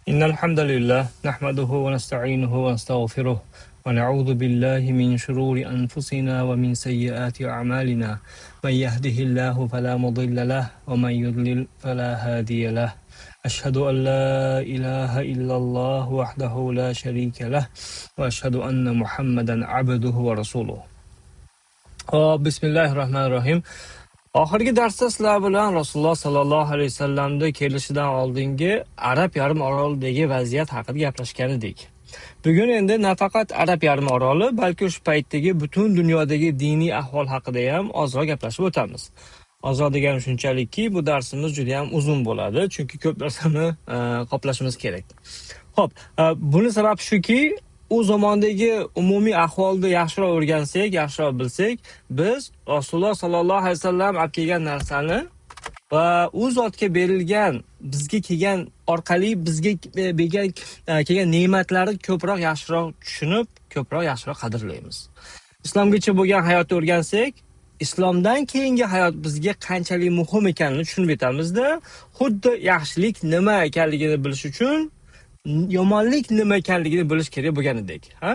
إن الحمد لله نحمده ونستعينه ونستغفره ونعوذ بالله من شرور أنفسنا ومن سيئات أعمالنا من يهده الله فلا مضل له ومن يضلل فلا هادي له أشهد أن لا إله إلا الله وحده لا شريك له وأشهد أن محمدا عبده ورسوله بسم الله الرحمن الرحيم. Oxirgi darsda sizlar bilan Rasululloh sallallohu alayhi vasallamda kelishidan oldingi Arab yarim orolidagi vaziyat haqida gaplashgan edik. Bugun endi nafaqat Arab yarim oroli, balki o'sha paytdagi butun dunyodagi diniy ahvol haqida ham ozroq gaplashib o'tamiz. Ozroq degani shunchalikki, bu darsimiz juda ham uzun bo'ladi, chunki ko'p narsani qoplashimiz kerak. Xo'p, buni sabab shuki, u zamondagi umumiy ahvolni yaxshiroq o'rgansak, yaxshiroq bilsak, biz Rasululloh sallallohu alayhi vasallam olib kelgan narsani va u zotga berilgan, bizga kelgan orqali bizga kelgan ne'matlarni ko'proq yaxshiroq tushunib, ko'proq yaxshiroq qadrlaymiz. Islomgacha bo'lgan hayotni o'rgansak, islomdan keyingi hayot bizga qanchalik muhim ekanini tushunib yetamizda, xuddi yaxshilik nima ekanligini bilish uchun yomonlik nima ekanligini bilish kerak bo'lganidek, ha?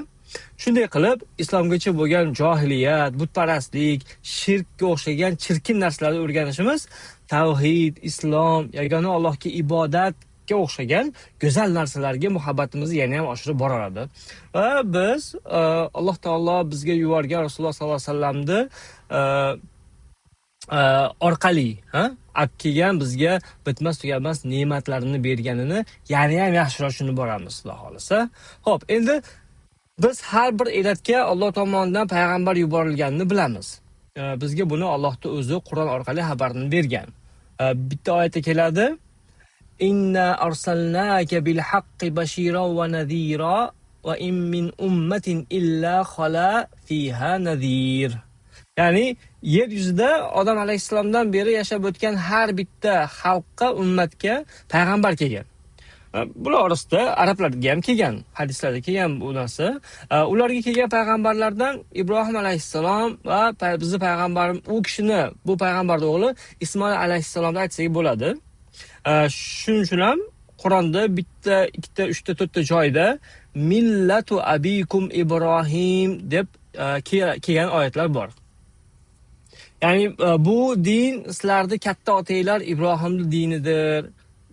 Shunday qilib, islomgacha bo'lgan johiliyat, butparastlik, shirkka o'xshagan chirkin narsalarni o'rganishimiz tavhid, islom, yagona Allohga ibodatga o'xshagan go'zal narsalarga muhabbatimizni yana ham oshirib boradi. Va biz Alloh taolo bizga yuborgan Rasululloh sallallohu alayhi vasallamni orqali, olib kelgan bizga bitmas tugamas ne'matlarini berganini yana ham yaxshiroq tushunib boramiz, Xudo xolisa. Xo'p, endi biz har bir elatga Alloh tomonidan payg'ambar yuborilganini bilamiz. Bizga buni Allohning o'zi Qur'on orqali xabarini bergan. Bitta oyatda keladi: "Inna arsalnaka bil haqqi bashiran va nadhira va in min ummatin illa khala fiha nadhir." Ya'ni yer yuzida odam alayhissalomdan beri yashab o'tgan har bitta xalqqa, ummatga payg'ambar kelgan. Bular orasida arablarga ham kelgan, hadislarda kelgan bu narsa. Ularga kelgan payg'ambarlardan Ibrohim alayhissalom va bizning payg'ambarimiz, u kishini, bu payg'ambarning o'g'li Ismoil alayhissalomni aytsak bo'ladi. Shuning uchun ham Qur'onda bitta, ikkita, uchta, to'rtta joyda millatu abikum Ibrohim deb kelgan oyatlar bor. Ya'ni bu din sizlarni katta otanglar Ibrohimning dinidir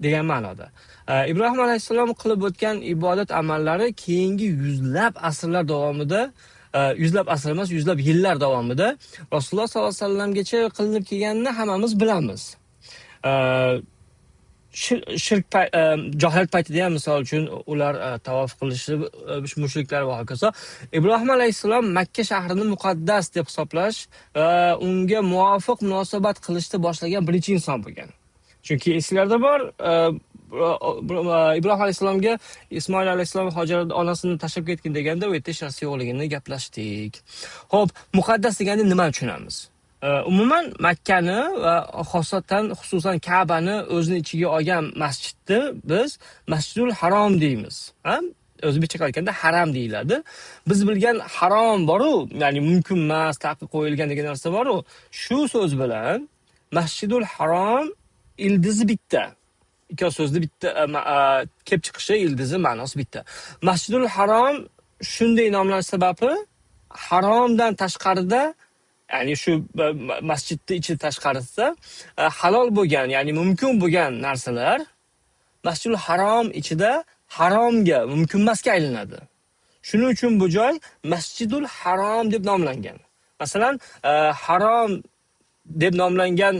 degan ma'noda. Ibrohim alayhissalom qilib o'tgan ibodat amallari keyingi yuzlab asrlar davomida, yuzlab asr emas, yuzlab yillar davomida Rasululloh sollallohu alayhi vasallamgacha qilinib kelganini hammamiz bilamiz. Shirk johilat paytida ham misol uchun ular tavof qilishi, mushriklar va hokazo. Ibrohim alayhissalom Makka shahrini muqaddas deb hisoblash va unga muvofiq munosabat qilishni boshlagan birinchi inson bo'lgan. Chunki esinglarda bor, Ibrohim alayhissalomga Ismoil alayhissalom Hojar onasini tashlab ketgan deganda u yerda hech narsa yo'qligini gaplashdik. Xo'p, muqaddas deganda nima tushunamiz? Umuman Makkani va xususan Ka'bani o'zining ichiga olgan masjidni biz Masjidul Harom deymiz. O'zbekcha aytganda haram deyiladi. Biz bilgan harom bor-u, ya'ni mumkin emas, taqiq qo'yilgan degan narsa bor-u. Shu so'z bilan Masjidul Harom ildizi bitta. Ikki so'zni bitta kelib chiqishi, ildizi ma'nosi bitta. Masjidul Harom shunday nomlanish sababi haromdan tashqarida, ya'ni shu masjidni ichi tashqarisida halol bo'lgan, ya'ni mumkin bo'lgan narsalar Masjidul Harom ichida haromga, mumkin emasga aylanadi. Shuning uchun bu joy Masjidul Harom deb nomlangan. Masalan, harom deb nomlangan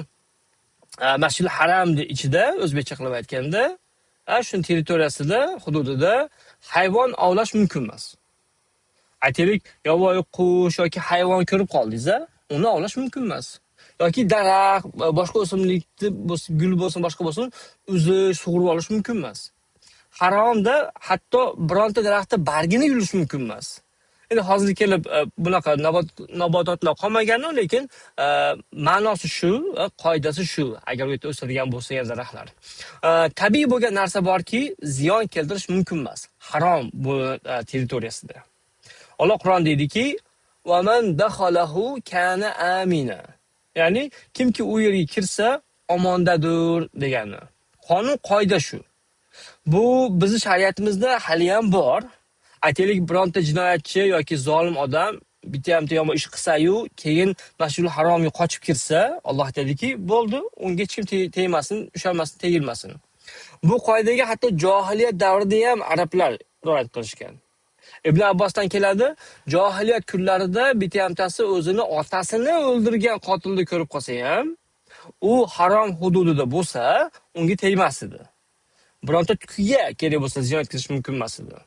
Masjidul Haramni ichida, o'zbekcha qilib aytganda, shu territoriyasida, hududida hayvon ovlash mumkin emas. Aytaylik, yovvoyi qush yoki hayvon ko'rib qoldingiz, uni ovlash mumkin emas. Yoki daraxt, boshqa o'simlikni, gul bo'lsin, boshqa bo'lsin, uzish, sug'urib olish mumkin emas. Haromda hatto bironta daraxtni bargini yulish mumkin emas. Endi hozir kelib bunaqa nabototlar qolmagani, lekin ma'nosi shu, qoidasi shu, agar u yerda o'sadigan bo'lsa ham daraxtlar. Tabiiy bo'lgan narsa borki, ziyon keltirish mumkin emas. Harom bu territoriyasida. Alloh Qur'on deydiki: "Va man dakhalahu kana amina." Ya'ni kimki u yerga kirsa omondadir degani. Qonun qoida shu. Bu bizning shariatimizda hali ham bor. Aytaylik, bironta jinoyatchi yoki zolim odam bitta yomon ish qilsa-yu, keyin Masjidul Haromga qochib kirsa, Alloh aytadiki, bo'ldi, unga hech kim tegmasin, ushalmasin, tegilmasin. Bu qoidaga hatto johiliyat davrida ham arablar rioya qilishgan. Ibn Abbosdan keladi, johiliyat kunlarida bittasi o'zini otasini o'ldirgan qotilni ko'rib qolsa ham, u harom hududida bo'lsa, unga tegmas edi. Bironta tukiga kerak bo'lsa ziyorat qilish mumkin emas edi.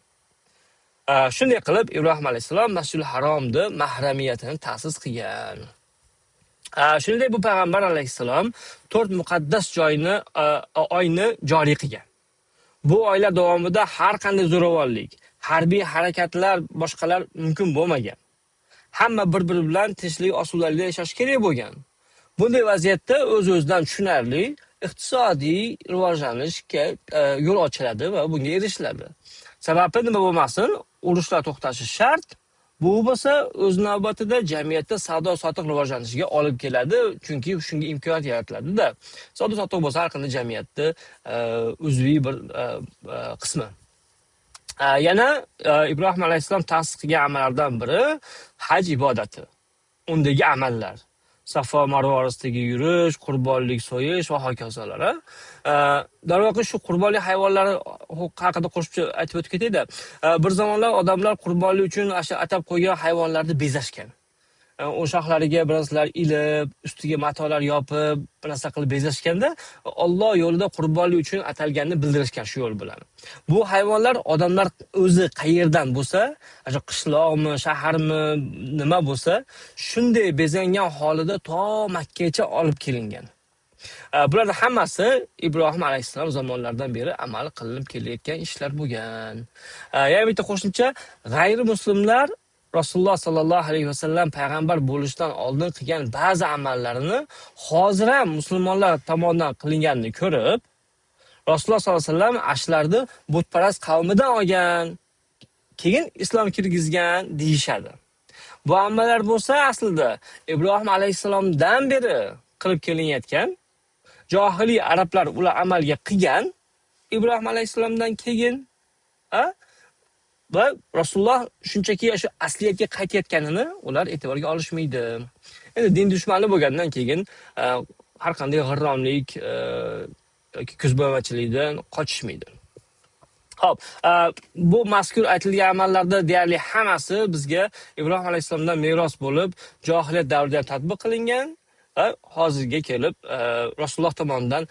Shunday qilib Ibrohim alayhisalom Masjidul Haromda mahramiyatini ta'sis qilgan. Shunday bu payg'ambar alayhisalom 4 muqaddas oyni joriy qilgan. Bu oylar davomida har qanday zo'ravonlik, harbiy harakatlar, boshqalar mumkin bo'lmagan. Hamma bir-biri bilan tinchlik osonlikda yashash kerak bo'lgan. Bunday vaziyatda o'z-o'zidan tushunarli iqtisodiy rivojlanishga yo'l ochiladi va bunga erishiladi. Sababi nima bo'lmasin, urushlar to'xtashi shart. Bu bo'lsa o'z navbatida jamiyatda savdo-sotiq rivojlanishiga olib keladi, chunki shunga imkoniyat yaratiladi-da. Savdo-sotiq bo'lsa har qanday jamiyatda uzviy bir qismi. Yana Ibrohim alayhisalom ta'sis qilgan amallardan biri haj ibodati. Undagi amallar. Safo Marva orasidagi yurish, qurbonlik so'yish va hokazolar. Darvoqe shu qurbonlik hayvonlari haqida qo'shimcha aytib o'tib ketaydi. Bir zamonlar odamlar qurbonlik uchun atab qo'ygan hayvonlarni bezashgan. O'shoqlariga bir narsalar ilib, ustiga matolar yopib, bir narsa qilib bezashganda, Alloh yo'lida qurbonlik uchun atalganini bildirishgan shu yo'l bilan. Bu hayvonlar odamlar o'zi qayerdan bo'lsa, o'sha qishloqmi, shaharmi, nima bo'lsa, shunday bezangan holida to Makkaga olib kelingan. Bularning hammasi Ibrohim alayhisalom zamonlaridan beri amal qilinib kelayotgan ishlar bo'lgan. Yana bitta qo'shimcha, g'ayri muslimlar Rasululloh sallallohu alayhi vasallam payg'ambar bo'lishdan oldin qilgan ba'zi amallarini hozir ham musulmonlar tomonidan qilinganini ko'rib, Rasululloh sallallohu alayhi vasallam ashlarni butparast qavmidan olgan, keyin islom kirgizgan deyishadi. Bu amallar bo'lsa aslida Ibrohim alayhisalomdan beri qilib kelinayotgan, johiliy arablar ular amalga qilgan, Ibrohim alayhisalomdan keyin va Rasululloh shunchaki shu asliyatga qaytayotganini ular e'tiborga olishmaydi. Endi din dushmani bo'lgandan keyin har qanday g'irromlik yoki ko'zbo'yamachilikdan qochishmaydi. Xo'p, bu mazkur aytilgan amallarda deyarli hammasi bizga Ibrohim alayhisalomdan meros bo'lib, johiliyat davrida tatbiq qilingan va hozirga kelib Rasululloh tomonidan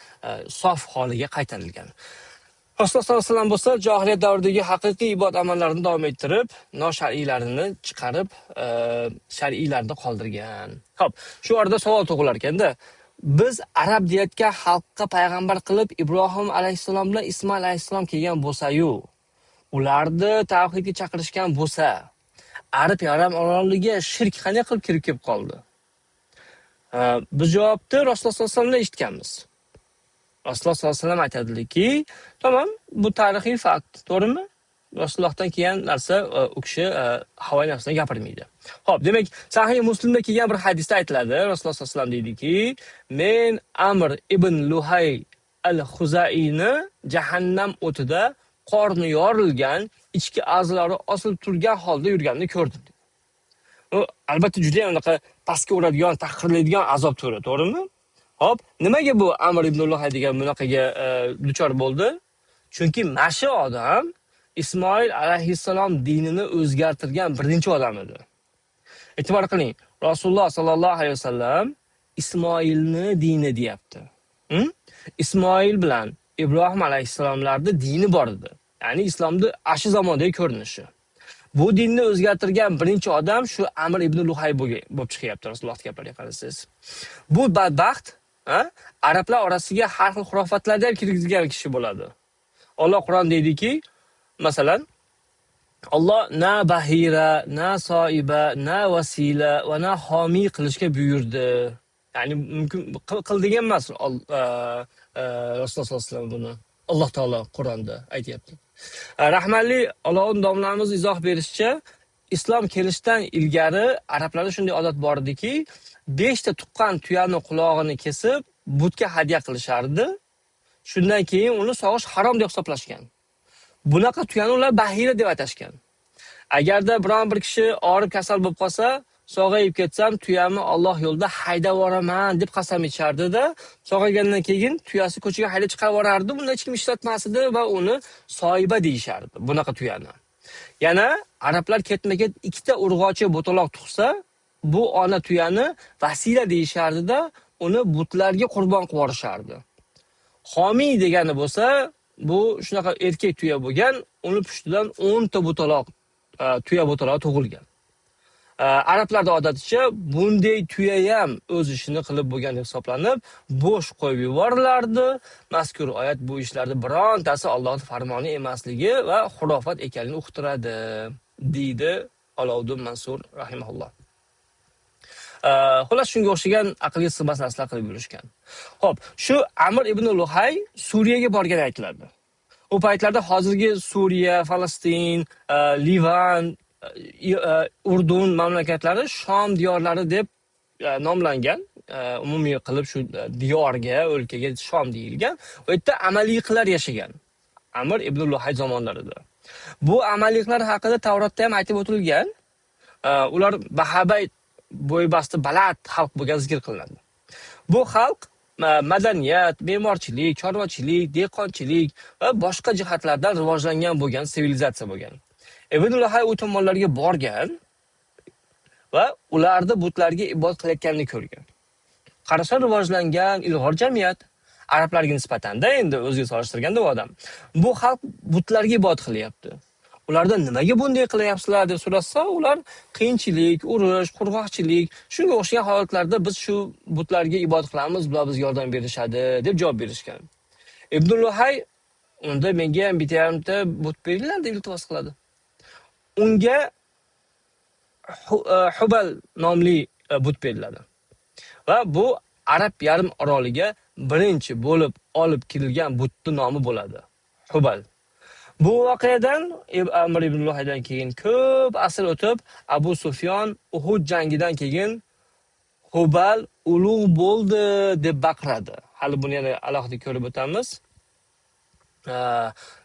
sof holiga qaytarilgan. Rasululloh sollallohu alayhi vasallam bo'lsa, johiliyat davridagi haqiqiy ibodat amallarini davom ettirib, noshar'iylarini chiqarib, shar'iylarni qoldirgan. Xo'p, shu orada savol tug'ilar ekanda, biz arab deyotgan xalqqa payg'ambar qilib Ibrohim alayhisalom bilan Ismoil alayhisalom kelgan bo'lsa-yu, ularni tavhidga chaqirishgan bo'lsa, Arab yarim oroliga shirk qanday qilib kirib kelib qoldi? Biz javobni Rasululloh sollallohu alayhi vasallamdan eshitganmiz. Rasululloh sollallohu alayhi vasallam aytadilar-ki, tamam, bu tarixiy fakt, to'g'rimi? Rasulullohdan kelgan narsa u kishi havo nafsidan gapirmaydi. Xo'p, demak, Sahih Muslimda kelgan bir hadisda aytiladi, Rasululloh sollallohu alayhi vasallam deydiki, men Amr ibn Luhay al-Xuzaiyni jahannam o'tida qorni yorilgan, ichki a'zolari osilib turgan holda yurganini ko'rdim. U albatta juda ham unaqa pastga uradigan, tahqirlaydigan azob turi, to'g'rimi? Hop, nimaga bu Amr ibn Luhay degan bunaqaga duchor bo'ldi? Chunki mashi odam Ismoil alayhissalom dinini o'zgartirgan birinchi odam edi. E'tibor qiling, Rasululloh sallallohu alayhi vasallam Ismoilni dini deyapti. Ismoil bilan Ibrohim alayhissalomlarning dini bor edi. Ya'ni islomning ashi zamondagi ko'rinishi. Bu dinni o'zgartirgan birinchi odam shu Amr ibn Luhay bo'lib chiqyapti, Rasululloh gaplariga qarasangiz. Bu badbaxt arablar orasiga har xil xurofotlarni ham kirgizgan kishi bo'ladi. Alloh Qur'on deydiki, masalan, Alloh na bahira, na soiba, na vasila va na homiy qilishga buyurdi. Ya'ni mumkin qildigan emas Rasululloh sollallohu alayhi vasallam buni. Alloh taolo Qur'onda aytayapti. Rahmanli Allohning domlamiz izoh berishicha, islom kelishdan ilgari arablarda shunday odat bor ediki, 5 ta tuqqan tuyani qulog'ini kesib, butga hadya qilishardi. Shundan keyin uni sog'ish harom deb hisoblashgan. Bunaqa tuyani ular bahira deb atashgan. Agarda biron bir kishi og'rib kasal bo'lib qolsa, sog'ayib ketsam, tuyamni Alloh yo'lida haydab yuboraman deb qasam ichardi-da, sog'aygandan keyin tuyasi ko'chaga haydab chiqarib yuborardi, bunda hech kim ishlatmasdi va uni soyiba deyishardi, bunaqa tuyani. Yana arablar ketma-ket ikkita urg'ochi bo'taloq tug'sa, bu ona tuyani vasila deyishardi-da, uni butlarga qurbon qilib yuborishardi. Xomiy degani bo'lsa, bu shunaqa erkak tuya bo'lgan, uni pushtidan 10 ta bo'taloq tuya bo'taloq tug'ilgan. Arablarda odaticha bunday tuya ham o'z ishini qilib bo'lgan deb hisoblanib, bo'sh qo'yib yuborilardi. Mazkur oyat bu ishlarda birontasi Allohning farmoni emasligi va xurofat ekanligini uqtiradi, deydi Olovuddin Mansur rahimahulloh. Xullas shunga o'xshagan aqlga sig'mas narsalar qilib yurishgan. Xo'p, shu Amr ibn Luhay Suriyaga borgan aytiladi. U paytlarda hozirgi Suriya, Falastin, Livan, Urdun mamlakatlari Shom diyorlari deb nomlangan. Umumiy qilib shu diyorga, o'lkaga Shom deyilgan. U yerda amaliylar yashagan. Amr ibn Luhay zamonlarida. Bu amaliylar haqida Tavrotda ham aytib o'tilgan. Ular Bahabay bo'ybasti baland xalq bo'lgan zikr qilinadi. Bu xalq madaniyat, me'morchilik, chorvachilik, dehqonchilik va boshqa jihatlardan rivojlangan bo'lgan sivilizatsiya bo'lgan. Ibn Luhay u tomonlarga borgan va ularni butlarga ibodat qilayotganini ko'rgan. Qarasa rivojlangan ilg'or jamiyat, arablarga nisbatan-da endi o'ziga solishtirganda u odam. Bu xalq butlarga ibodat qilyapti. Ulardan nimaga bunday qilyapsizlar deb so'rasa, ular qiyinchilik, urush, qurg'oqchilik, shunga o'xshagan holatlarda biz shu butlarga ibodat qilamiz, bular bizga yordam berishadi deb javob berishgan. Ibn Luhay unda menga ham bitta but beringlar deb iltimos qiladi. Unga Hubal nomli but beriladi. Va bu Arab yarim oroliga birinchi bo'lib olib kelgan butning nomi bo'ladi. Hubal. Bu voqeadan Amr ibn Luhaydan keyin ko'p asr o'tib, Abu Sufyon Uhud jangidan keyin Hubal ulug' bo'ldi deb baqiradi. Hali buni yana alohida ko'rib o'tamiz.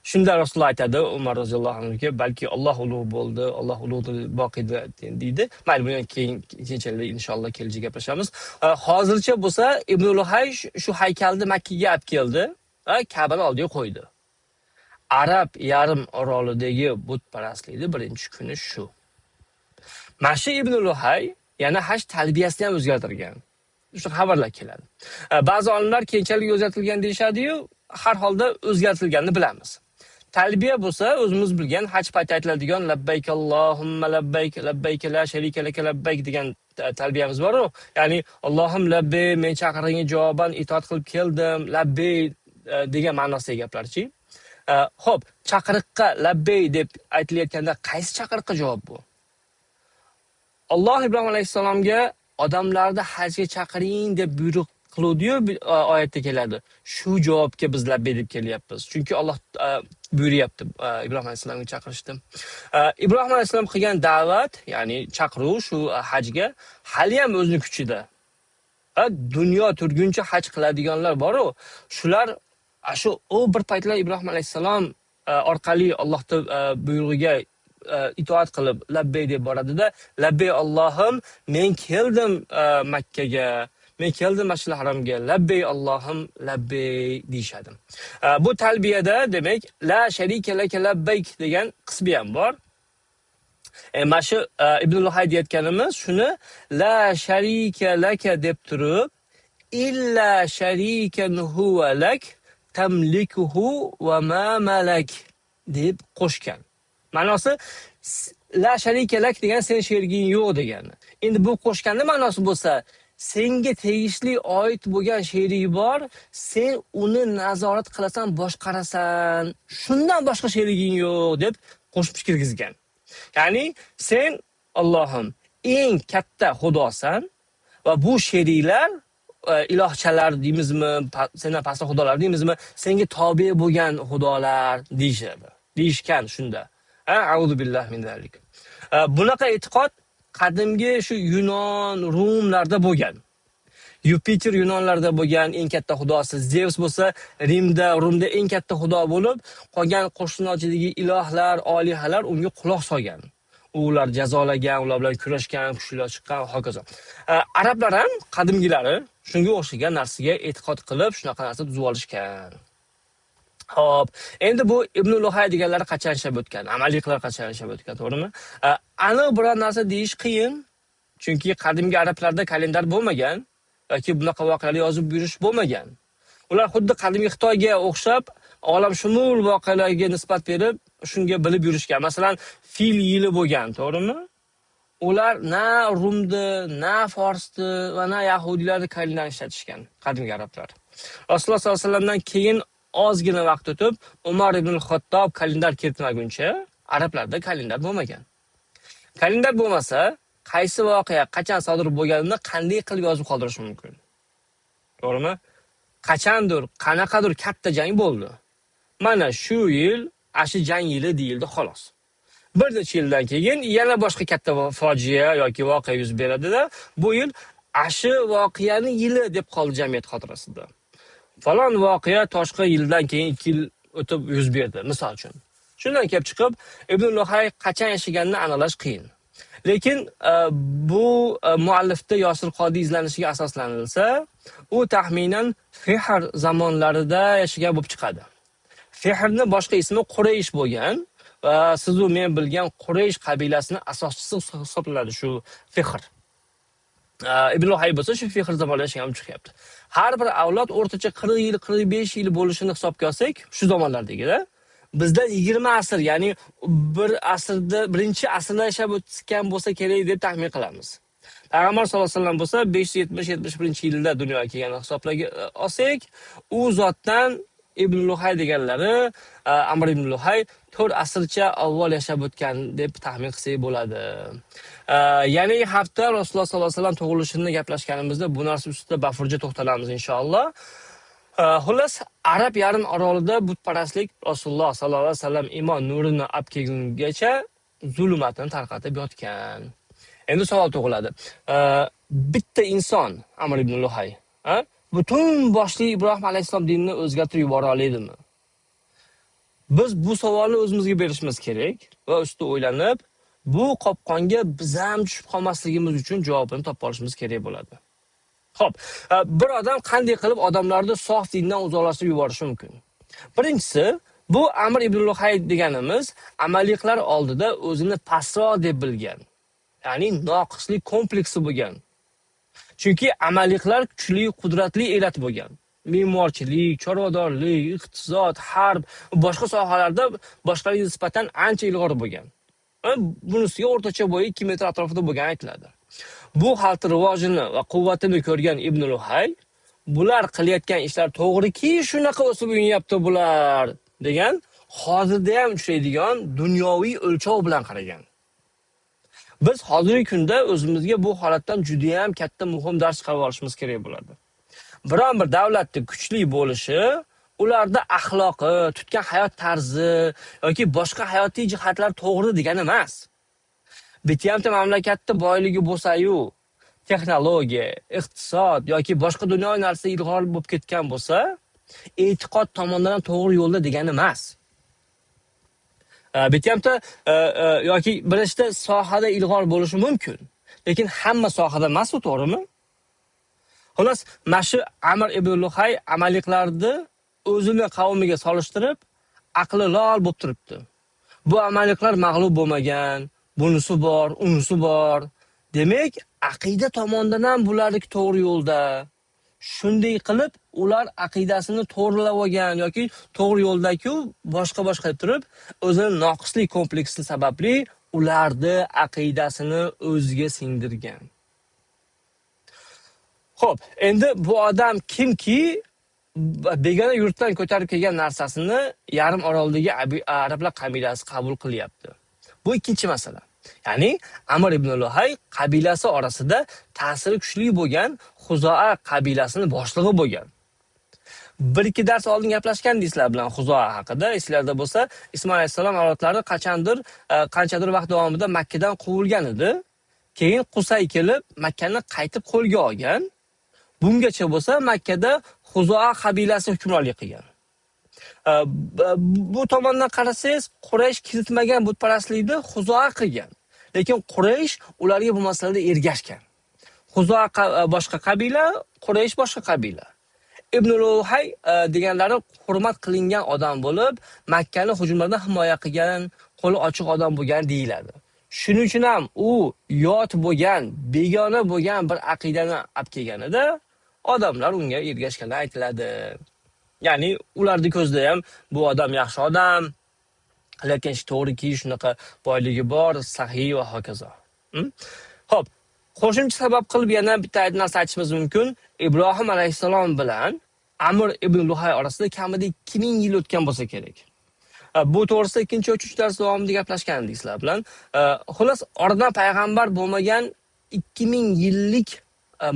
Shunda Rasululloh aytadi Umar roziyallohu anhuga, balki Alloh ulug' bo'ldi, Alloh ulug'dir, boqiydi deydi. Mayli, buni keyinchalik inshaalloh kelajak gaplashamiz. Hozircha bo'lsa Ibn Luhay shu haykalni Makkaga olib keldi va Ka'bani oldiga qo'ydi. Arab yarim orolidagi butparastlikning birinchi kuni shu. Mashi ibn Luhay yana haj talbiyasini ham o'zgartirgan. Shu xabarlar keladi. Ba'zi olimlar keyinchalik o'zgartirilgan deyshadi-yu, har holda o'zgartirilganini bilamiz. Talbiya bo'lsa, o'zimiz bilgan haj payti aytiladigan labbayk Allohumma labbayk, labbayk la sharika laka labbayk degan talbiyamiz bor-ku. Ya'ni Allohim labbay, men chaqiringga javoban itoat qilib keldim, labbay degan ma'nosidagi gaplarchi. Xo'p, chaqiriqqa labbay deb aytilayotganda qaysi chaqiriqqa javob bu? Alloh Ibrohim alayhisalomga odamlarni hajga chaqiring deb buyruq qiluvdi-yu, oyatda keladi. Shu javobga biz labbay deb kelyapmiz. Chunki Alloh buyuryapti Ibrohim alayhisalomga chaqirishdi. Ibrohim alayhisalom qilgan da'vat, ya'ni chaqiruv shu hajga hali ham o'zining kuchida. Dunyo turguncha haj qiladiganlar bor-ku, shular shu bir paytlar Ibrohim alayhisalom orqali Allohning buyrug'iga itoat qilib labbay deb boradida, labbay Allohim, men keldim Makkaga, men keldim Masjidil Haromga, labbay Allohim, labbay deyshadi. Bu talbiyada demak la sharika laka labbayk degan qismi ham bor. Mana shu Ibn Luhay deyotganimiz shuni la sharika laka deb turib, illa sharikan huwa lak tamlikuhu va ma malak deb qo'shgan. Ma'nosi la sharika lak degan sen sheriging yo'q degani. Endi bu qo'shganning ma'nosi bo'lsa, senga tegishli oid bo'lgan sherig bor, sen uni nazorat qilasan, boshqarasan. Shundan boshqa sheriging yo'q deb qo'shib kirgizgan. Ya'ni sen Allohim eng katta xudosan va bu sheriklar ilohchalar deymizmi, sendan pastda xudolar deymizmi, senga tobe bo'lgan xudolar deyishadi. Deyishgan shunda. A'udhu billahi min zalik. Bunaqa e'tiqod qadimgi shu Yunon, Rumlarda bo'lgan. Yupiter Yunonlarda bo'lgan eng katta xudosi, Zeus bo'lsa Rumda eng katta xudo bo'lib, qolgan qo'shnilardagi ilohlar, olihalar unga quloq solgan. Ular jazolagan, ular bilan kurashgan, kuchlar chiqqan, hokazo. Arablar ham qadimgilari shunga o'xshagan narsaga e'tiqod qilib, shunaqa narsa tuzib olishgan. Hop, endi bu Ibn Luhay deganlar qachon yashab o'tgan, Amaliklar qachon yashab o'tgan, to'g'rimi? Aniq biror narsa deyish qiyin. Chunki qadimgi arablarda kalendar bo'lmagan yoki bunaqa voqealar yozib yurish bo'lmagan. Ular xuddi qadimgi Xitoyga o'xshab, olamshumul voqealarga nisbat berib, shunga bilib yurishgan. Masalan, fil yili bo'lgan, to'g'rimi? Ular na Rumni, na Forsni va na Yahudiylarni kalendar ishlatishgan, qadimgi arablar. Rasululloh sollallohu alayhi vasallamdan keyin ozgina vaqt o'tib, Umar ibn Xattob kalendar kiritmaguncha arablarda kalendar bo'lmagan. Kalendar bo'lmasa, qaysi voqea qachon sodir bo'lganini qanday qilib yozib qoldirish mumkin? To'g'rimi? Qachondir, qanaqadir katta jang bo'ldi. Mana shu yil ashi jang yili deyildi xolos. Bir necha yildan keyin yana boshqa katta fojia yoki voqea yuz beradi-da, bu yil ashi voqeani yili deb qoldi jamiyat xotirasida. Falon voqea toshqa yildan keyin 2 yil o'tib yuz berdi, misol uchun. Shundan kelib chiqib, Ibn Luhay qachon yashaganini aniqlash qiyin. Lekin bu muallifda Yosir Qodiy izlanishiga asoslanilsa, u taxminan Fihr zamonlarida yashagan bo'lib chiqadi. Fihrning boshqa ismi Quraysh bo'lgan va siz u men bilgan Quraysh qabilasining asoschisi hisoblanadi shu Fihr. Ibn Luhay bo'lsa shu Fihr zamonida yashagan bo'lib chiqyapti. Har bir avlod o'rtacha 40 yil, 45 yil bo'lishini hisobga olsak, shu zamonlardagida bizdan 20 asr, ya'ni bir asrda, birinchi asrda yashab o'tgan bo'lsa kerak deb taxmin qilamiz. Payg'ambar sollallohu alayhi vasallam bo'lsa 570-71-yilda dunyoga kelgan hisoblaga olsak, u zotdan Ibn Luhay deganlari, Amr ibn Luhay 4 asrcha avval yashab o'tgan deb taxmin qilsak bo'ladi. Ya'ni hafta Rasululloh sollallohu alayhi vasallam tug'ilishini gaplashganimizda bu narsa ustida bafurja to'xtalamiz inshaalloh. Xullas, Arab yarim orolida butparastlik Rasululloh sollallohu alayhi vasallam iymon nurini olib kelgungacha zulmatini tarqatib yotgan. Endi savol tug'iladi. Bitta inson, Amr ibn Luhay, butun boshli Ibrohim alayhisalom dinini o'zgartirib yubora oladimi? Biz bu savolni o'zimizga berishimiz kerak va ustida o'ylanib, bu qopqonga biz ham tushib qolmasligimiz uchun javobini topib olishimiz kerak bo'ladi. Xo'p, bir odam qanday qilib odamlarni sof dindan uzoqlashtirib yuborishi mumkin? Birinchisi, bu Amr ibn Luhay deganimiz Amaliklar oldida o'zini pastroq deb bilgan. Ya'ni noqislik kompleksi bo'lgan. Chunki Amaliklar kuchli, qudratli elat bo'lgan. Me'morchilik, chorvadorlik, iqtisod, harb, boshqa sohalarda boshqalarga nisbatan ancha ilg'or bo'lgan. Bunisiga o'rtacha bo'yi 2 metr atrofida bo'lgani aytiladi. Bu xalq rivojini va quvvatini ko'rgan Ibn Luhay, bular qilayotgan ishlar to'g'riki, shunaqa o'sib o'ynayapti bular degan, hozirda ham uchraydigan dunyoviy o'lchov bilan qaragan. Biz hozirgi kunda o'zimizga bu holatdan juda ham katta muhim dars chiqarib olishimiz kerak bo'ladi. Biron bir davlatning kuchli bo'lishi ularda axloqi, tutgan hayot tarzi yoki boshqa hayotiy jihatlar to'g'ri degani emas. Bityamda mamlakatda boyligi bo'lsa-yu, texnologiya, iqtisod yoki boshqa dunyoviy narsa ilg'or bo'lib ketgan bo'lsa, e'tiqod tomonidan to'g'ri yo'lda degani emas. Bityamda yoki birishta sohada ilg'or bo'lishi mumkin, lekin hamma sohada emas, to'g'rimi? Xullas, mashi Amr ibn Luhay Amaliklarni o'zini qavmiga solishtirib, aqli lol bo'lib turibdi. Bu Amaliklar mag'lub bo'lmagan, bunisi bor, unisi bor. Demak, aqida tomonidan ham bularniki to'g'ri yo'lda. Shunday qilib, ular aqidasini to'g'rilab olgan yoki to'g'ri yo'lda-ku, boshqa qilib turib, o'zining noqislik kompleksi sababli ularni aqidasini o'ziga singdirgan. Xo'p, endi bu odam kimki begona yurtdan ko'tarib kelgan narsasini yarim oroldagi arablar qabilasi qabul qilyapti. Bu ikkinchi masala. Ya'ni Amr ibn Luhay qabilasi orasida ta'siri kuchli bo'lgan Xuzoa qabilasining boshlig'i bo'lgan. 1-2 dars oldin gaplashgan deysizlar bilan Xuzoa haqida. Esingizda bo'lsa, Ismoil alayhisalom avlodlari qanchadir vaqt davomida Makka dan quvilgan edi. Keyin Qusay kelib Makkani qaytib qo'lga olgan. Bungacha bo'lsa Makkada Xuzoa qabilasi hukmronlik qilgan. Bu tomondan qarasangiz, Quraysh kiritmagan butparastlikni Xuzoa qilgan. Lekin Quraysh ularga bu masalada ergashgan. Xuzoa boshqa qabila, Quraysh boshqa qabila. Ibn Luhay deganlari hurmat qilingan odam bo'lib, Makkani hujumlardan himoya qilgan, qo'li ochiq odam bo'lgan deyiladi. Shuning uchun ham u yot bo'lgan, begona bo'lgan bir aqidani olib kelganida odamlar unga ergashgani aytiladi. Ya'ni ularning ko'zida ham bu odam yaxshi odam, lekin to'g'riki shunaqa boyligi bor, sahiy va hokazo. Xo'p, qo'shimcha sabab qilib yana bitta narsa aytishimiz mumkin. Ibrohim alayhissalom bilan Amr ibn Luhay orasida kamida 2000 yil o'tgan bo'lsa kerak. Bu to'g'risida 2-3 dars davomida gaplashgan edik sizlar bilan. Xullas, oradan payg'ambar bo'lmagan 2000 yillik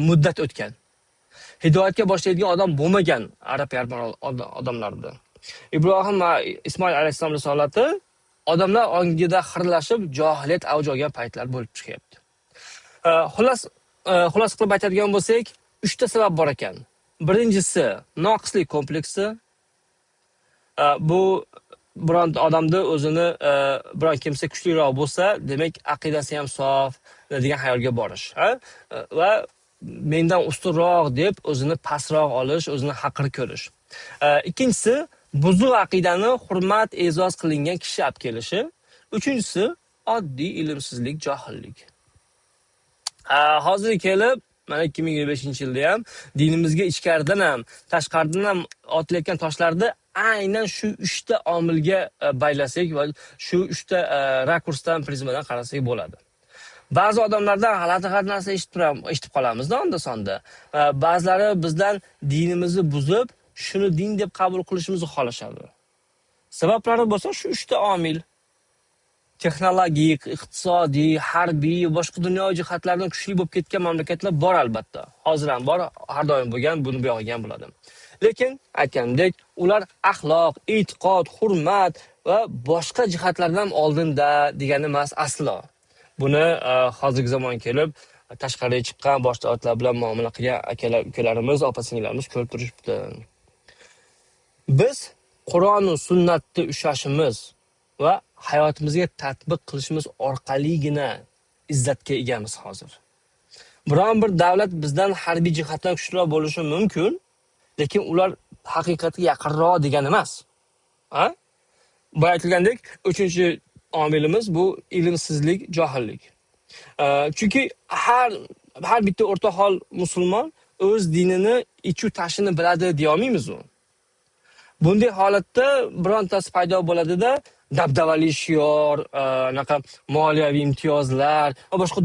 muddat o'tgan. Hidoyatga boshlaydigan odam bo'lmagan arab yarmar odamlarda. Ibrohim va Ismoil alayhissalom risolati odamlar ongida xirlashib, johiliyat avj olgan paytlar bo'lib chiqyapti. Xullas qilib aytadigan bo'lsak, 3 ta sabab bor ekan. Birinchisi noqislik kompleksi. Bu biron odamda o'zini biron kimsa kuchliroq bo'lsa, demak aqidasi ham sof degan xayolga borish, va mendan ustunroq deb o'zini pastroq olish, o'zini haqir ko'rish. Ikkinchisi buzuq aqidani hurmat, e'zoz qilingan kishi olib kelishi. Uchinchisi oddiy ilmsizlik, johillik. Hozir kelib mana 2025-yilda ham dinimizga ichkaridan ham, tashqaridan ham otilayotgan toshlarni aynan shu 3 ta omilga baylasak va shu 3 ta rakursdan, prizmadan qarasak bo'ladi. Ba'zi odamlardan g'alati narsa eshitib qolamiz-da onda-sonda. Ba'zilari bizdan dinimizni buzib, shuni din deb qabul qilishimizni xohlashadi. Sabablari bo'lsa shu 3 ta omil. Texnologik, iqtisodiy, harbiy, boshqa dunyoviy jihatlardan kuchli bo'lib ketgan mamlakatlar bor albatta. Hozir ham bor, har doim bo'lgan, buni buyog'igan bo'ladi. Lekin aytganimdek, ular axloq, e'tiqod, hurmat va boshqa jihatlardan oldinda degani emas aslo. Buni hozirgi zamon kelib tashqariga chiqqan boshqa otlar bilan muomala qilgan akalar, ukalarimiz, opa-singillarimiz ko'rib turishibdi. Biz Qur'on va sunnatni ushlashimiz va hayotimizga tatbiq qilishimiz orqaligina izzatga egamiz hozir. Biron bir davlat bizdan harbiy jihatdan kuchliroq bo'lishi mumkin, lekin ular haqiqatga yaqinroq degani emas. Bu aytilgandek, 3-omilimiz bu ilmsizlik, johillik. Chunki har bitta o'rtahol musulmon o'z dinini ichu tashini biladi deya olmaymiz u. Bunday holatda birontasi paydo bo'ladida dabdabali shior, moliyaviy imtiyozlar va boshqa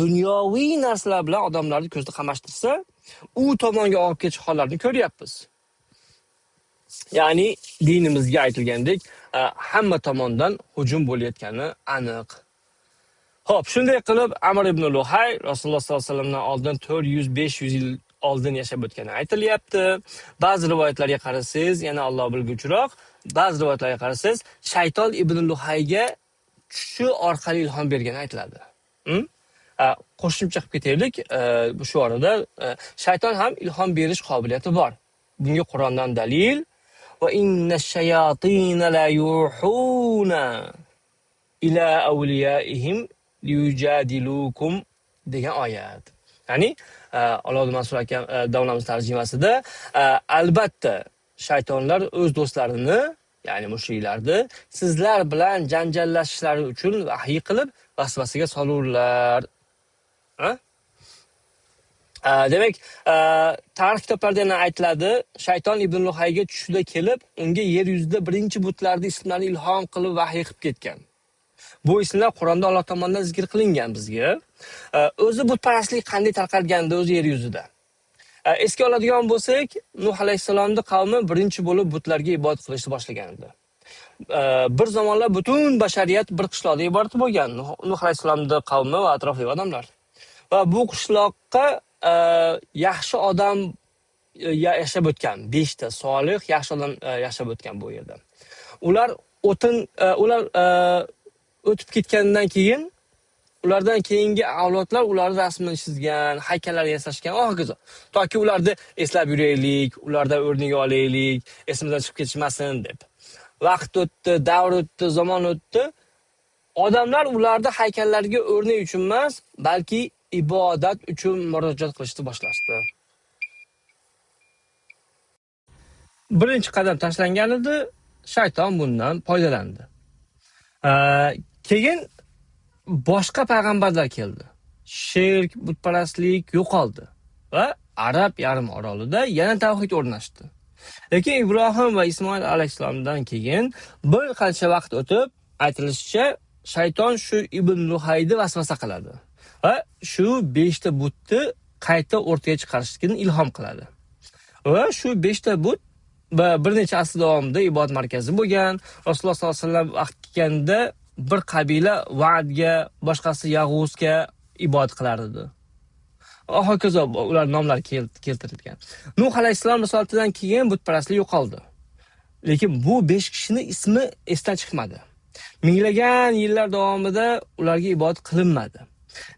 dunyoviy narsalar bilan odamlarni ko'zda qamashtirsa, u tomonga olib ketish holatlarini ko'ryapmiz. Ya'ni dinimizga aytilgandek, hamma tomondan hujum bo'layotgani aniq. Xo'p, shunday qilib Amr ibn Luhay Rasululloh sollallohu alayhi vasallamdan oldin 400-500 yil oldin yashab o'tgani aytilyapti. Ba'zi rivoyatlarga qarasangiz, yana Alloh bilguchiroq, ba'zi rivoyatlarga qarasangiz, shayton ibn Luhayga shu orqali ilhom bergani aytiladi. Qo'shimcha qilib ketaylik, shu orada shayton ham ilhom berish qobiliyati bor. Bunga Qur'ondan dalil va innash-shayatina la yuhuna ila awliyaihim liyujadilukum degan oyat. Ya'ni Alloh Mansur akam davomlamiz tarjimasida albatta shaytonlar o'z do'stlarini, ya'ni mushriklarni sizlar bilan janjallashishlari uchun vahiy qilib vasvasaga solurlar. Demak, tarix kitoblarida yana aytiladi, shayton ibn Luhayga tushida kelib, unga yer yuzida birinchi butlarni ismlarini ilhom qilib vahiy qilib ketgan. Bu ismlar Qur'onda Alloh tomonidan zikr qilingan bizga. O'zi butparastlik qanday tarqalgandi o'zi yer yuzida. Eski oladigan bo'lsak, Nuh alayhisalomning qavmi birinchi bo'lib butlarga ibodat qilishni boshlagan edi. Bir zamonlar butun bashariyat bir qishloqda ibodat bo'lgan, Nuh alayhisalomning qavmi va atrofli odamlar. Va bu qishloqqa yaxshi odam yashab o'tgan, 5 ta solih yaxshi odam yashab o'tgan bu yerda. Ular o'tib ketgandan keyin ulardan keyingi avlodlar ularni rasmini chizgan, haykallar yasashgan, hokazo. Toki ularni eslab yuraylik, ulardan o'rnak olaylik, esimizdan chiqib ketishmasin deb. Vaqt o'tdi, davr o'tdi, zamon o'tdi. Odamlar ularda haykallarga o'rnak uchun emas, balki ibodat uchun murojaat qilishni boshlashdi. Birinchi qadam tashlangan edi, shayton bundan foydalandi. Keyin boshqa payg'ambarlar keldi. Shirk, butparastlik yo'qoldi va Arab yarim orolida yana tavhid o'rnashdi. Lekin Ibrohim va Ismoil alayhissalomdan keyin bir qancha vaqt o'tib, aytilishicha, shayton shu Ibn Luhayni vasvasa qiladi va shu 5 ta butni qayta o'rtaga chiqarishni ilhom qiladi. Va shu 5 ta but bir necha asr davomida ibodat markazi bo'lgan. Rasululloh sollallohu alayhi vasallam vaqt kelganda bir qabila Va'dga, boshqasi Yag'uzga ibodat qilar edi. Hokazo ular nomlari keltirilgan. Nuh alayhissalom risolatidan keyin butparastlik yo'qoldi. Lekin bu 5 kishining ismi esdan chiqmadi. Minglagan yillar davomida ularga ibodat qilinmadi.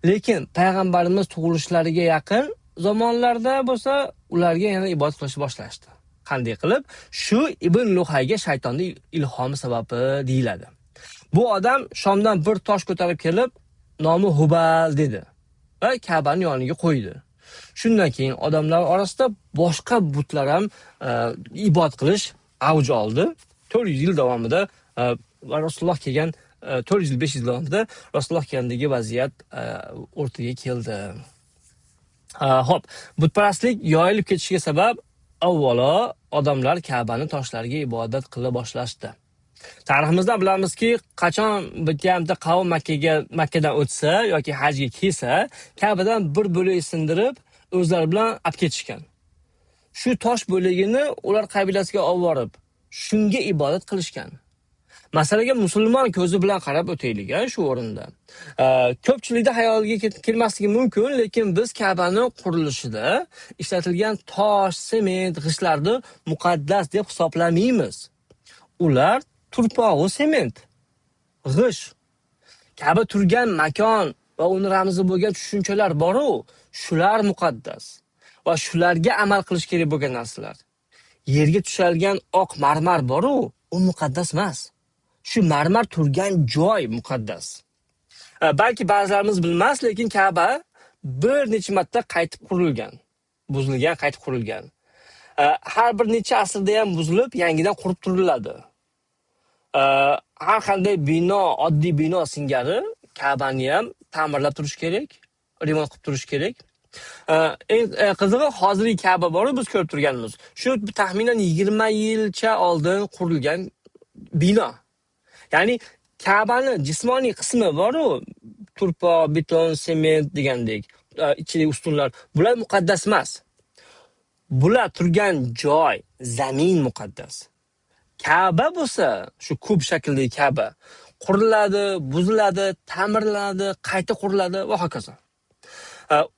Lekin payg'ambarimiz tug'ilishlariga yaqin zamonlarda bo'lsa, ularga yana ibodat qilishni boshlashdi. Qanday qilib? Shu Ibn Luhayga shaytonning ilhomi sababi deyiladi. Bu odam Shomdan bir tosh ko'tarib kelib, nomi Hubal dedi va Ka'bani yoniga qo'ydi. Shundan keyin odamlar orasida boshqa butlar ham ibodat qilish avj oldi. 400 yil davomida va Rasululloh kelgan 400 yil 500 yil davomida Rasululloh kelgandagi vaziyat o'rtaga keldi. Xo'p, butparastlik yoyilib ketishiga sabab avvalo odamlar Ka'bani toshlariga ibodat qila boshlashdi. Tariximizda bilamizki, qachon bitta qavm Makkadan o'tsa yoki hajga kelsa, Ka'badan bir bo'lak sindirib o'zlari bilan olib ketishgan. Shu tosh bo'lagini ular qabilasiga olib borib, shunga ibodat qilishgan. Masalaga musulmon ko'zi bilan qarab o'taylik shu o'rinda. Ko'pchilikda xayoliga kelmasligi mumkin, lekin biz Ka'bani qurilishida ishlatilgan tosh, sement, g'ishtlarni muqaddas deb hisoblamaymiz. Ular turpoq va sement, g'isht. Ka'ba turgan makon va uni ramzi bo'lgan tushunchalar bor-ku, shular muqaddas va shularga amal qilish kerak bo'lgan narsalar. Yerga tushalgan oq marmar bor-ku, u muqaddas emas. Shu marmar turgan joy muqaddas. Balki ba'zilarimiz bilmas, lekin Ka'ba bir necha marta qaytib qurilgan. Buzilgan, qaytib qurilgan. Har bir necha asrda ham buzilib, yangidan qurib turiladi. Har qanday bino, oddiy bino singari Ka'bani ham ta'mirlab turish kerak, remont qilib turish kerak. Eng qizig'i hozirgi Ka'ba bor, biz ko'rib turganimiz. Shu taxminan 20 yilcha oldin qurilgan bino. Ya'ni Ka'bani jismoniy qismi bor-ku, turpoq, beton, sement degandek, ichidagi ustunlar, bular muqaddas emas. Bular turgan joy, zamin muqaddas. Ka'ba bo'lsa, shu kub shakldagi Ka'ba quriladi, buziladi, ta'mirlanadi, qayta quriladi va hokazo.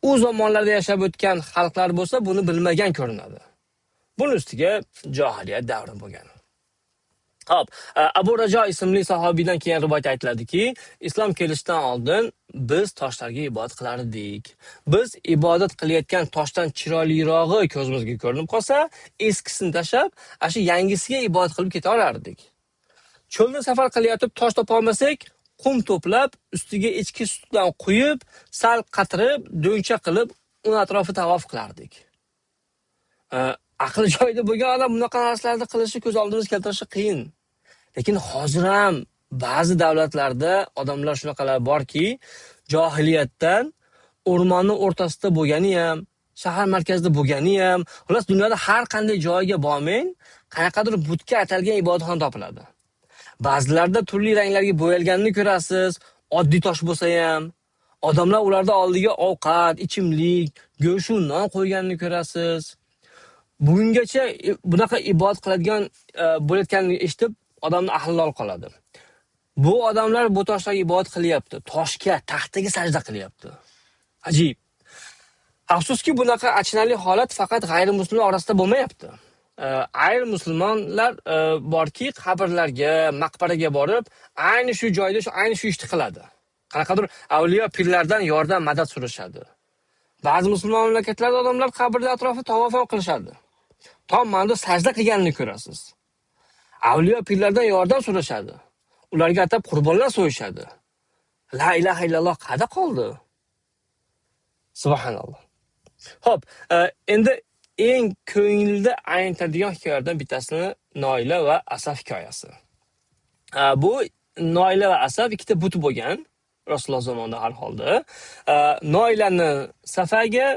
U zamonlarda yashab o'tgan xalqlar bo'lsa, buni bilmagan ko'rinadi. Buning ustiga jahiliyat davri bo'lgan. Hop, Abu Rajo ismli sahobiydan keyin rivoyat aytiladiki, islom kelishidan oldin biz toshlarga ibodat qilar edik. Biz ibodat qilayotgan toshdan chiroylirog'i ko'zimizga ko'rinib qolsa, eskisini tashlab, shu yangisiga ibodat qilib keta olardik. Cho'lda safar qilayotib tosh topa olmasak, qum to'plab, ustiga echki sutidan quyib, sal qatirib, do'ngcha qilib, uni atrofi tavof qilardik. Aqli joyida bo'lgan odam bunaqa narsalarni qilishi ko'z oldimizga keltirishi qiyin. Lekin hozir ham ba'zi davlatlarda odamlar shunaqalar borki, jahiliyatdan o'rmonning o'rtasida bo'lgani ham, shahar markazida bo'lgani ham, xullas dunyoda har qanday joyga bormang, qanaqadir butga atalgan ibodatxona topiladi. Ba'zilarda turli ranglarga bo'yalganini ko'rasiz, oddiy tosh bo'lsa ham, odamlar ularda oldiga ovqat, ichimlik, go'sht va non qo'yganini ko'rasiz. Bugungacha bunaqa ibodat qiladigan bo'layotganini eshitib, odamni ahli lol qoladi. Bu odamlar bu toshlarga ibodat qilyapti, toshga, taxtaga sajda qilyapti. Ajib. Afsuski bunaqa achinarli holat faqat g'ayrimuslimlar orasida bo'lmayapti. Ayrim musulmonlar borki, qabrlarga, maqbaraga borib, ayni shu joyda ayni shu ishni qiladi. Qanaqadir avliyo pirlardan yordam madad so'rashadi. Ba'zi musulmon mamlakatlarda odamlar qabrlar atrofida tavof qilishadi. Tom ma'noda sajda qilganini ko'rasiz. Avliyo pirlardan yordam so'rashadi. Ularga atab qurbonlar so'yishadi. La ilaha illalloh qada qoldi? Subhanalloh. Xo'p, endi eng ko'ngilda aynitadigan hikoyalardan bittasini Noila va Asaf hikoyasi. Bu Noila va Asaf ikkita but bo'lgan Rasululloh zamonida har holda. Noilani Safaga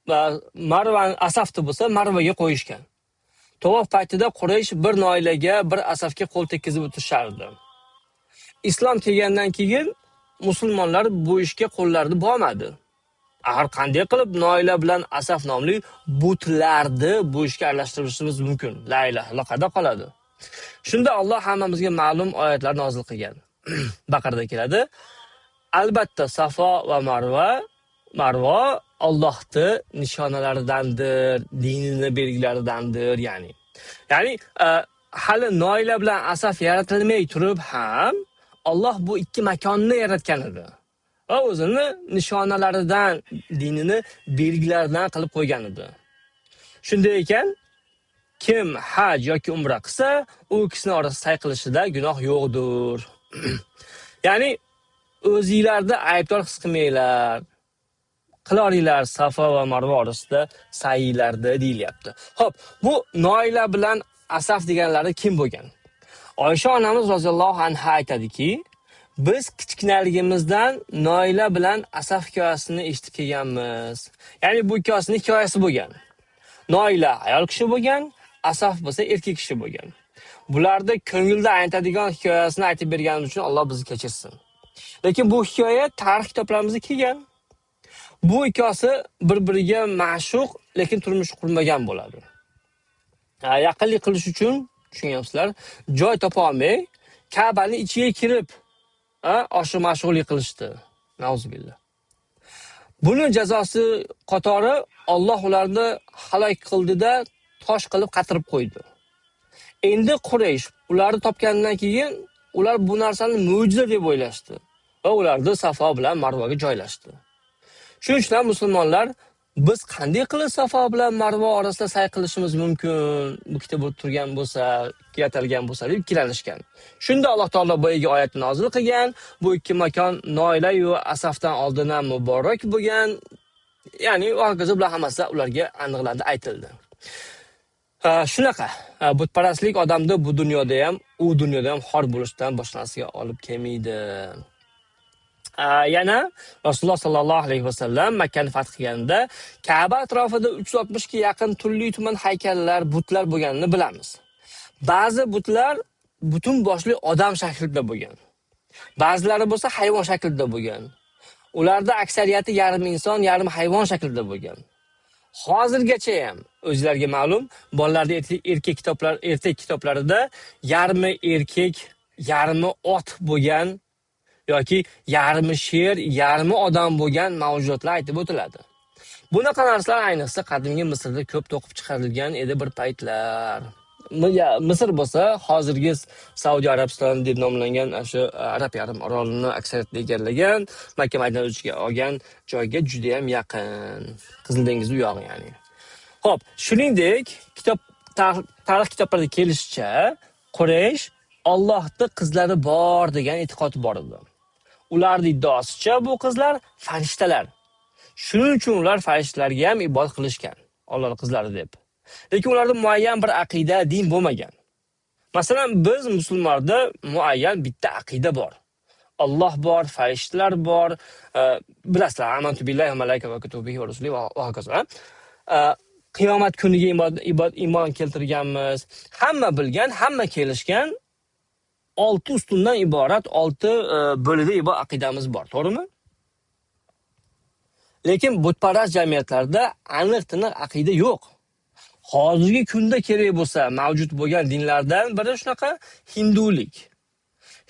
va Marvan Asafni bo'lsa Marvaga qo'yishgan. Tavof paytida Quraysh bir Noilaga, bir Asafga qo'l tekkizib o'tishardi. Islom kelgandan keyin musulmonlar bu ishga qo'llarini bo'lmadi. Axir qanday qilib Noila bilan Asaf nomli butlarni bu ishga aralashtirishimiz mumkin? La ilaha illalloh qada qoladi. Shunda Alloh hammamizga ma'lum oyatlar nozil qilgan. Baqarada keladi. Albatta Safo va Marvo Allohning nishonalaridandir, dinini belgilaridandir, ya'ni. Ya'ni hali Noila bilan Asaf yaratilmay turib ham Alloh bu ikki makonni yaratgan edi. Va o'zini nishonalaridan, dinini belgilaridan qilib qo'ygan edi. Shunday ekan, kim haj yoki umra qilsa, u ikkisini orasida say qilishida gunoh yo'qdir. Ya'ni o'zingizlarda aybdor his qilmanglar. Qilaringlar Safa va Marva orasida saylarda deyilyapti. Xo'p, bu Noila bilan Asaf deganlari kim bo'lgan? Oysha onamiz roziyallohu anha aytadiki, biz kichkinaligimizdan Noila bilan Asaf hikoyasini eshitib kelganmiz. Ya'ni bu hikoyasining hikoyasi bo'lgan. Noila ayol kishi bo'lgan, Asaf bo'lsa erkak kishi bo'lgan. Bularda ko'ngilda aynitadigan hikoyasini aytib berganim uchun Alloh bizni kechirsin. Lekin bu hikoya tarix kitoblarimizda kelgan. Bu ikkosi bir-biriga ma'shuq, lekin turmush qurmagan bo'ladi. Yaqinlik qilish uchun, tushungansizlar, joy topa olmay, Ka'baning ichiga kirib, oshiq-ma'shuqlik qilishdi. Nauzubillah. Buni jazosi qatori Alloh ularni halok qildida tosh qilib qatirib qo'ydi. Endi Quraysh ularni topgandan keyin ular bu narsani mo'jiza deb o'ylashdi va ularni Safo bilan Marvaga joylashdi. Shuning uchun musulmonlar biz qanday qilib Safo bilan Marva orasida say qilishimiz mumkin? Bu kitob turgan bo'lsa, yatalgan bo'lsa deb ikkilanishgan. Shunda Alloh taolo boyagi oyatni nozil qilgan. Bu ikki makon Noila va Asafdan oldin ham muborak bo'lgan. Ya'ni hokazo bilan hammasi ularga aniqlandi, aytildi. Shunaqa butparastlik odamni bu dunyoda ham, u dunyoda ham xor bo'lishdan boshqa narsaga olib kelmaydi. Yana Rasululloh sallallohu alayhi vasallam Makkani fath qilganda Ka'ba atrofida 360 ga yaqin turli-tuman haykallar, butlar bo'lganini bilamiz. Ba'zi butlar butun boshli odam shaklida bo'lgan. Ba'zilari bo'lsa hayvon shaklida bo'lgan. Ularda aksariyati yarim inson, yarim hayvon shaklida bo'lgan. Hozirgacha ham o'zlariga ma'lum, bolalarning ertak kitoblarida yarmi erkak, yarmi ot bo'lgan yoki yarmi sher, yarmi odam bo'lgan mavjudotlar aytib o'tiladi. Bunaqa narsalar ayniqsa qadimgi Misrda ko'p to'qib chiqarilgan edi bir paytlar. Misr bo'lsa, hozirgi Saudiya Arabistoni deb nomlangan shu Arab yarim orolini aksariyatda egallagan, Makka Madina ichiga olgan joyga juda ham yaqin. Qizil dengiz u yog'i, ya'ni. Xo'p, shuningdek, tarix kitoblarida kelishicha, Quraysh Allohning qizlari bor degan e'tiqod bor edi. Ularning iddaosicha bu qizlar farishtalar. Shuning uchun ular farishtalarga ham ibodat qilishgan, Allohning qizlari deb. Lekin ularda muayyan bir aqida, din bo'lmagan. Masalan, biz musulmonlarda muayyan bitta aqida bor. Alloh bor, farishtalar bor, bilasizlar, amantu billahi va malaikatihi va kutubihi va rusulihi va hokazo. Qiyomat kuniga iymon keltirganmiz. Hamma bilgan, hamma kelishgan 6 ustundan iborat 6 bo'lida iborat aqidamiz bor, to'g'rimi? Lekin butparast jamiyatlarda aniq-tiniq aqida yo'q. Hozirgi kunda kerak bo'lsa, mavjud bo'lgan dinlardan biri shunaqa hindulik.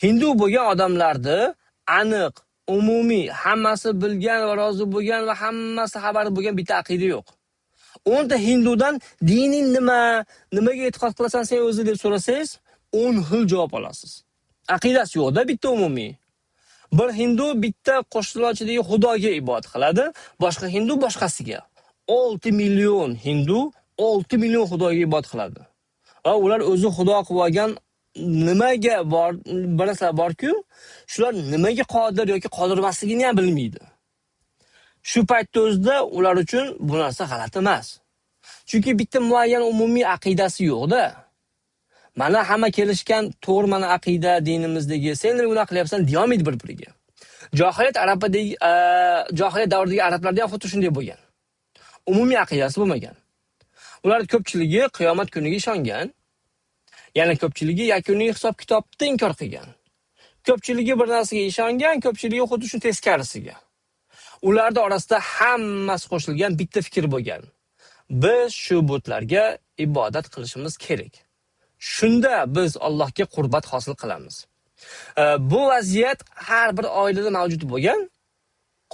Hindu bo'lgan odamlarni aniq, umumiy, hammasi bilgan va rozi bo'lgan va hammasi xabari bo'lgan bitta aqida yo'q. 10 ta hindudan dining nima, nimaga e'tiqod qilasan sen o'zi deb so'rasangiz, 10 xil javob olasiz. Aqidasi yo'qda bitta umumiy. Bir hindu bitta qo'shnilochidagi xudoga ibodat qiladi, boshqa hindu boshqasiga. 6 million hindu 6 million xudoga ibodat qiladi. Va ular o'zi xudo qilib olgan nimaga bor, birasa bor-ku, shular nimaga qodir yoki qodir emasligini ham bilmaydi. Shu paytda o'zida ular uchun bu narsa g'alati emas. Chunki bitta muayyan umumiy aqidasi yo'q-da. Mana hamma kelishgan to'g'ri mana aqida dinimizdagi sen nima gunoh qilyapsan deyolmaydi bir-biriga. Johiliyat davridagi arablarda ham xuddi shunday bo'lgan. Umumiy aqidasi bo'lmagan. Ular ko'pchiligi qiyomat kuniga ishongan. Yana ko'pchiligi yakuniy hisob-kitobni inkor qilgan. Ko'pchiligi bir narsaga ishongan, ko'pchiligi xuddi shu teskarisiga. Ularning orasida hammasi qo'shilgan bitta fikr bo'lgan. Biz shu butlarga ibodat qilishimiz kerak. Shunda biz Allohga qurbat hosil qilamiz. Bu vaziyat har bir oilada mavjud bo'lgan.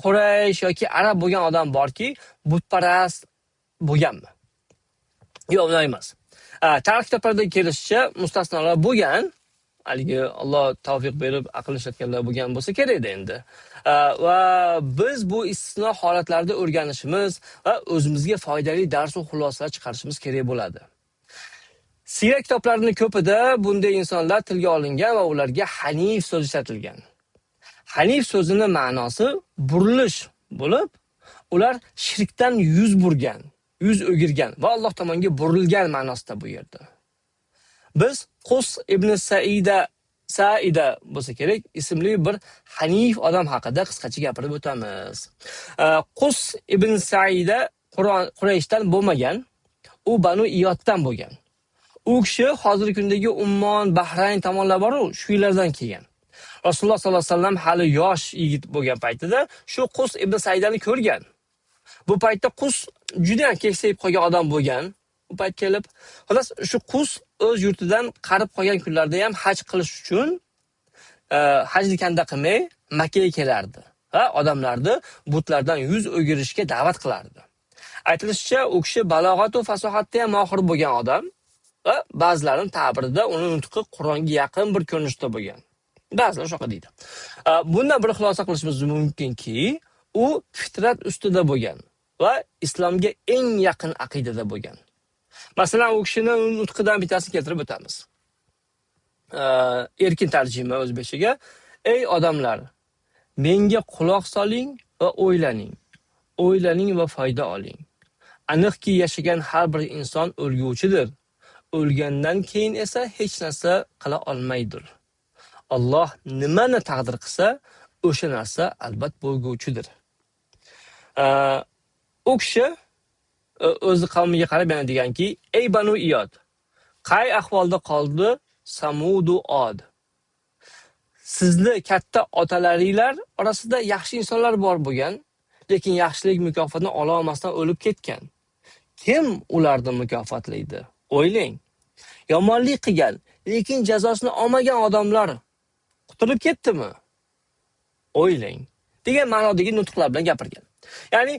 Quraysh yoki arab bo'lgan odam borki, butparast bo'lganmi? Yo'q, unday emas. Tarix kitoblarida kelishicha mustasnolar bo'lgan. Haligi Alloh tavfiq berib aql ishlatganlar bo'lgan bo'lsa kerak endi. Va biz bu istisno holatlarda o'rganishimiz va o'zimizga foydali dars va xulosalar chiqarishimiz kerak bo'ladi. Siyrat kitoblarining ko'pida bunday insonlar tilga olingan va ularga hanif so'zi ishlatilgan. Hanif so'zining ma'nosi burilish bo'lib, ular shirkdan yuz burgan, yuz o'girgan va Alloh tomonga burilgan ma'nosida bu yerda. Biz Qus ibn Saida bo'lsa kerak ismli bir hanif odam haqida qisqacha gapirib o'tamiz. Qus ibn Saida Qurayshdan bo'lmagan, u Banu Iyoddan bo'lgan. U kishi hozirgi kundagi Ummon, Bahrayn tomonlar bor-ku, shu yerlardan kelgan. Rasululloh sollallohu alayhi vasallam hali yosh yigit bo'lgan paytida shu Qus ibn Saidani ko'rgan. Bu paytda Qus juda keksayib qolgan odam bo'lgan. Bu payt kelib, xolos shu Qus o'z yurtidan qarib qolgan kunlarda ham haj qilish uchun hajni kanda qilmay Makka ga kelardi va odamlarni butlardan yuz o'girishga da'vat qilardi. Aytilishicha, u kishi balog'at va fasohatda ham mohir bo'lgan odam va ba'zilarning ta'birida uning nutqi Qur'onga yaqin bir ko'rinishda bo'lgan. Ba'zilar shunaqa deydi. Bundan bir xulosa qilishimiz mumkinki, u fitrat ustida bo'lgan va islomga eng yaqin aqidada bo'lgan. Masalan, u kishining nutqidan bittasini keltirib o'tamiz. Erkin tarjima o'zbekchaga: "Ey odamlar, menga quloq soling va o'ylaning. O'ylaning va foyda oling. Aniqki yashagan har bir inson o'lguvchidir. O'lgandan keyin esa hech narsa qila olmaydir. Alloh nimani taqdir qilsa, o'sha narsa albat bo'lguvchidir." U kishi o'zi qavmiga qarab yana deganki: "Ey Banu Iyod, qay ahvolda qoldi Samudu Od? Sizni katta otalaringlar orasida yaxshi insonlar bor bo'lgan, lekin yaxshilik mukofotini ola olmasdan o'lib ketgan. Kim ularni mukofotlaydi? O'ylang. Yomonlik qilgan, lekin jazosini olmagan odamlar qutulib ketdimi? O'ylang." degan ma'nodagi nutqlar bilan gapirgan. Ya'ni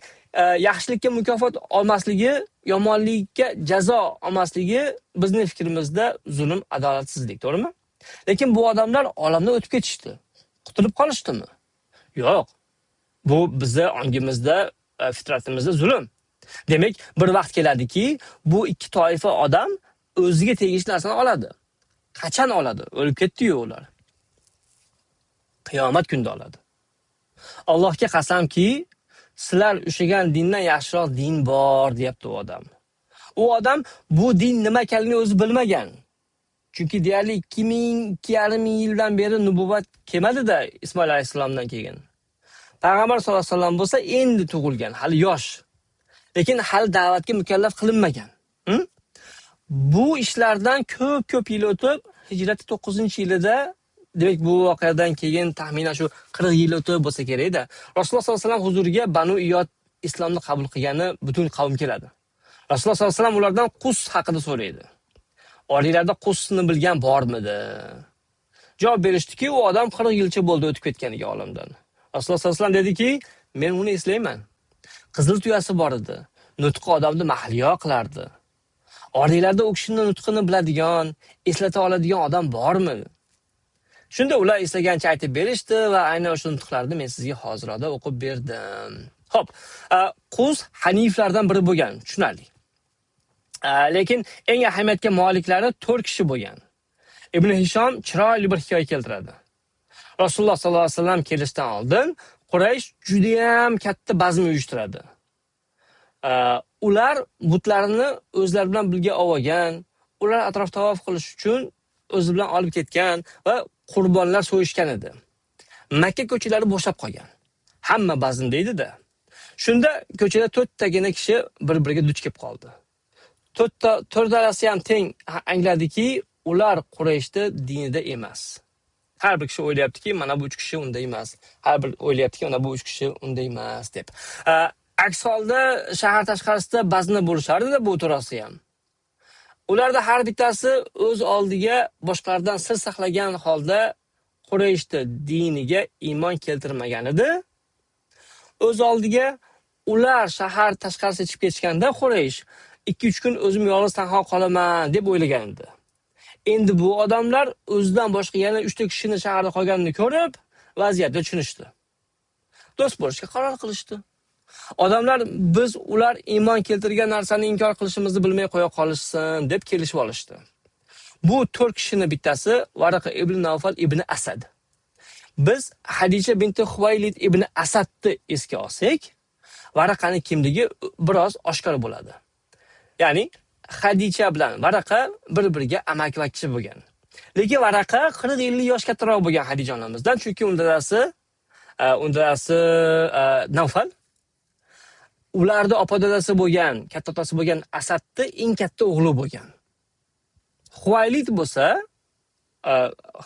yaxshilikka mukofot olmasligi, yomonlikka jazo olmasligi bizning fikrimizda zulm, adolatsizlik, to'g'rimi? Lekin bu odamlar olamdan o'tib ketishdi. Qutulib qolishdimi? Yo'q. Bu bizning ongimizda, fitratimizda zulm. Demak, bir vaqt keladiki, bu ikki toifa odam o'ziga tegishli narsani oladi. Qachon oladi? O'lib ketdi-yu ular. Qiyomat kunida oladi. Allohga qasamki, sizlar ushlagan dindan yaxshiroq din bor, deyapti u odam. U odam bu din nima ekanligini o'zi bilmagan. Chunki deyarli 2,5 yildan beri nubuvvat kelmadi-da Ismoil alayhisalomdan keyin. Payg'ambar sollallohu alayhi vasallam bo'lsa endi tug'ilgan, hali yosh. Lekin hali da'vatga mukallaf qilinmagan. Bu ishlardan ko'p yil o'tib, hijrat 9-yilida, demak bu voqeadan keyin taxminan shu 40 yil o'tib bo'lsa kerak-da, Rasululloh sollallohu alayhi vasallam huzuriga Banu Iyod islomni qabul qilgani butun qavm keladi. Rasululloh sollallohu alayhi vasallam ulardan Qus haqida so'raydi. Oriylarda Qusni bilgan bormidi? Javob berishdiki, u odam 40 yilcha bo'ldi o'tib ketganiga olamdan. Rasululloh sollallohu alayhi vasallam dediki, men uni eslayman. Qizil tuyasi bor edi. Nutqi odamni mahliyo qilardi. Oriylarda u kishining nutqini biladigan, eslata oladigan odam bormi? Shunda ular istagancha aytib berishdi va aynan o'sha nutqlarni men sizga hozirda o'qib berdim. Xo'p, Qus haniflardan biri bo'lgan, tushunarli. Lekin eng ahamiyatga moliklari 4 kishi bo'lgan. Ibn Hishom chiroyli bir hikoya keltiradi. Rasululloh sollallohu alayhi vasallam kelishdan oldin Quraysh juda ham katta bazm uyushtiradi. Ular butlarini o'zlari bilan birga olgan, ular atrof tavof qilish uchun o'zi bilan olib ketgan va qurbonlar so'yishgan edi. Makka ko'chalari bo'shab qolgan. Hamma bazm deydi-da. Shunda ko'chada 4 tagina kishi bir-biriga duch kelib qoldi. To'rtalasi ham teng angladiki, ular Qurayshda dinida emas. Har bir kishi o'ylayaptiki, mana bu 3 kishi unda emas. Har bir o'ylayaptiki, mana bu 3 kishi unda emas deb. Aks holda shahar tashqarisida bazna bo'lishardi-da bu to'rasi ham. Ularda har bittasi o'z oldiga boshqalardan sir saqlagan holda Qurayshda diniga iymon keltirmagan edi. O'z oldiga ular shahar tashqarisiga chiqib ketishganda Quraysh 2-3 kun o'zim yolg'iz tanho qolaman deb o'ylagan edi. Endi bu odamlar o'zidan boshqa yana 3 ta kishini shaharda qolganini ko'rib, vaziyatni tushunishdi. Do'st bo'lishga qaror qilishdi. Odamlar biz ular iymon keltirgan narsani inkor qilishimizni bilmay qo'ya qolishsin deb kelishib olishdi. Bu 4 kishining bittasi Varaqa ibn Nawfal ibn Asad. Biz Hadisha binti Huvaylid ibn Asadni esga olsak, Varaqaning kimligi biroz oshkor bo'ladi. Ya'ni Hadisha bilan Varaqa bir-biriga amakivachchi bo'lgan. Lekin Varaqa 40-50 yosh kattaroq bo'lgan Hadisha onamizdan, chunki unda dadasi Nawfal. Ularda opa-dadasi bo'lgan, katta otasi bo'lgan Asadning eng katta o'g'li bo'lgan. Huvaylid bo'lsa,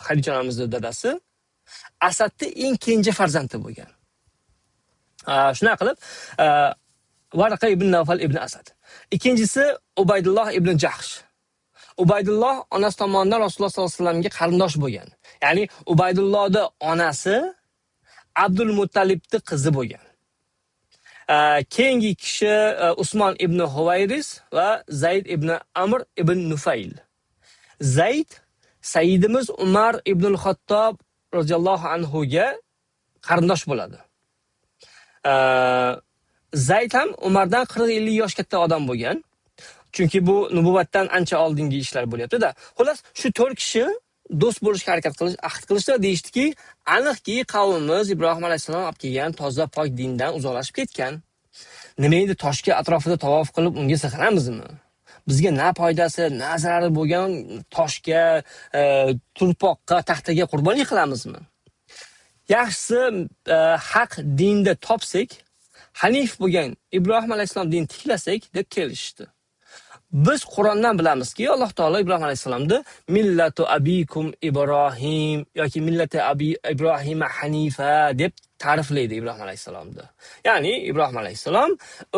Hadisha onamizning dadasi, Asadning eng kenja farzandi bo'lgan. Shuna qilib, Varaqa ibn Nawfal ibn Asad. Ikkinchisi Ubaydulloh ibn Jahsh. Ubaydulloh onasi tomonidan Rasululloh sollallohu alayhi vasallamga qarindosh bo'lgan. Ya'ni Ubaydullohning onasi Abdul Muttalibning qizi bo'lgan. Keyingi kishi Usmon ibn Huvayris va Zayd ibn Amr ibn Nufayl. Zayd Sayyidimiz Umar ibn al-Xattob roziyallohu anhu ga qarindosh bo'ladi. Zayd ham Umardan 40-50 yosh katta odam bo'lgan. Chunki bu nubuvatdan ancha oldingi ishlar bo'lyapti-da. Xullas, shu 4 kishi do'st bo'lishga harakat ahd qilishdi va deyishdiki, aniqki qavmimiz Ibrohim alayhisalom olib kelgan toza pok dindan uzoqlashib ketgan. Nima endi toshga atrofida tavof qilib unga sig'inamizmi? Bizga na foydasi, na zarari bo'lgan toshga, turpoqqa, taxtaga qurbonlik qilamizmi? Yaxshisi haq dinda topsak, hanif bo'lgan Ibrohim alayhisalom din tiklasak deb kelishdi. Biz Qur'ondan bilamizki, Alloh taolo Ibrohim alayhisalomni millatu abikum Ibrohim yoki millati Ibrohim hanifa deb ta'riflaydi Ibrohim alayhisalomni. Ya'ni Ibrohim alayhisalom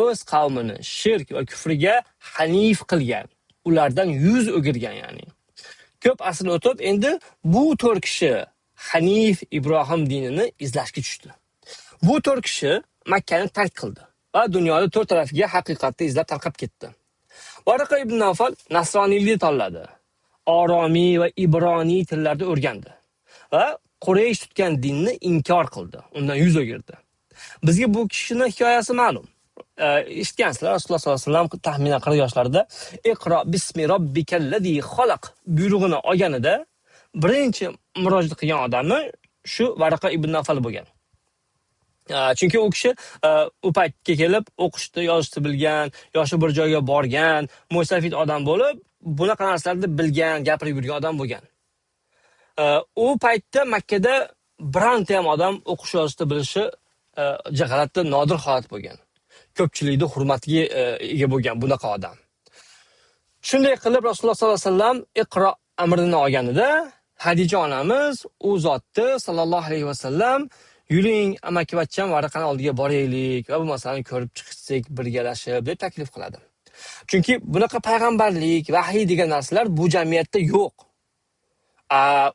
o'z qavmini shirk va kufriga hanif qilgan, ulardan yuz o'girgan ya'ni. Ko'p asr o'tib, endi bu 4 kishi hanif Ibrohim dinini izlashga tushdi. Bu 4 kishi Makkani tark qildi va dunyoda 4 tarafiga haqiqatni izlab tarqab ketdi. Varaqa ibn Nawfal nasroniylikni tanladi. Oromiy va ibroniy tillarda o'rgandi va Quraysh tutgan dinni inkor qildi. Undan yuz o'girdi. Bizga bu kishining hikoyasi ma'lum. Eshitgansizlar, Rasululloh sollallohu alayhi vasallam taxminan 40 yoshlarida Iqro bismi robbikallazi xalaq buyrug'ini olganida birinchi murojaat qilgan odami shu Varaqa ibn Nawfal bo'lgan. Chunki u kishi u paytga kelib o'qishni, yozishni bilgan, yoshi bir joyga borgan, mo'safid odam bo'lib, bunaqa narsalarni bilgan, gapirib yurgan odam bo'lgan. U paytda Makkada bironta ham odam o'qish yozishni bilishi g'alati nodir holat bo'lgan. Ko'pchilikning hurmatiga ega bo'lgan bunaqa odam. Shunday qilib Rasululloh sollallohu alayhi vasallam Iqro amrini olganida Hadija onamiz u zotni sallallohu alayhi vasallam yuring, amakivachcham Varaqani oldiga boraylik va bu masalani ko'rib chiqsak birgalashib deb taklif qiladi. Chunki bunaqa payg'ambarlik, vahiy degan narsalar bu jamiyatda yo'q.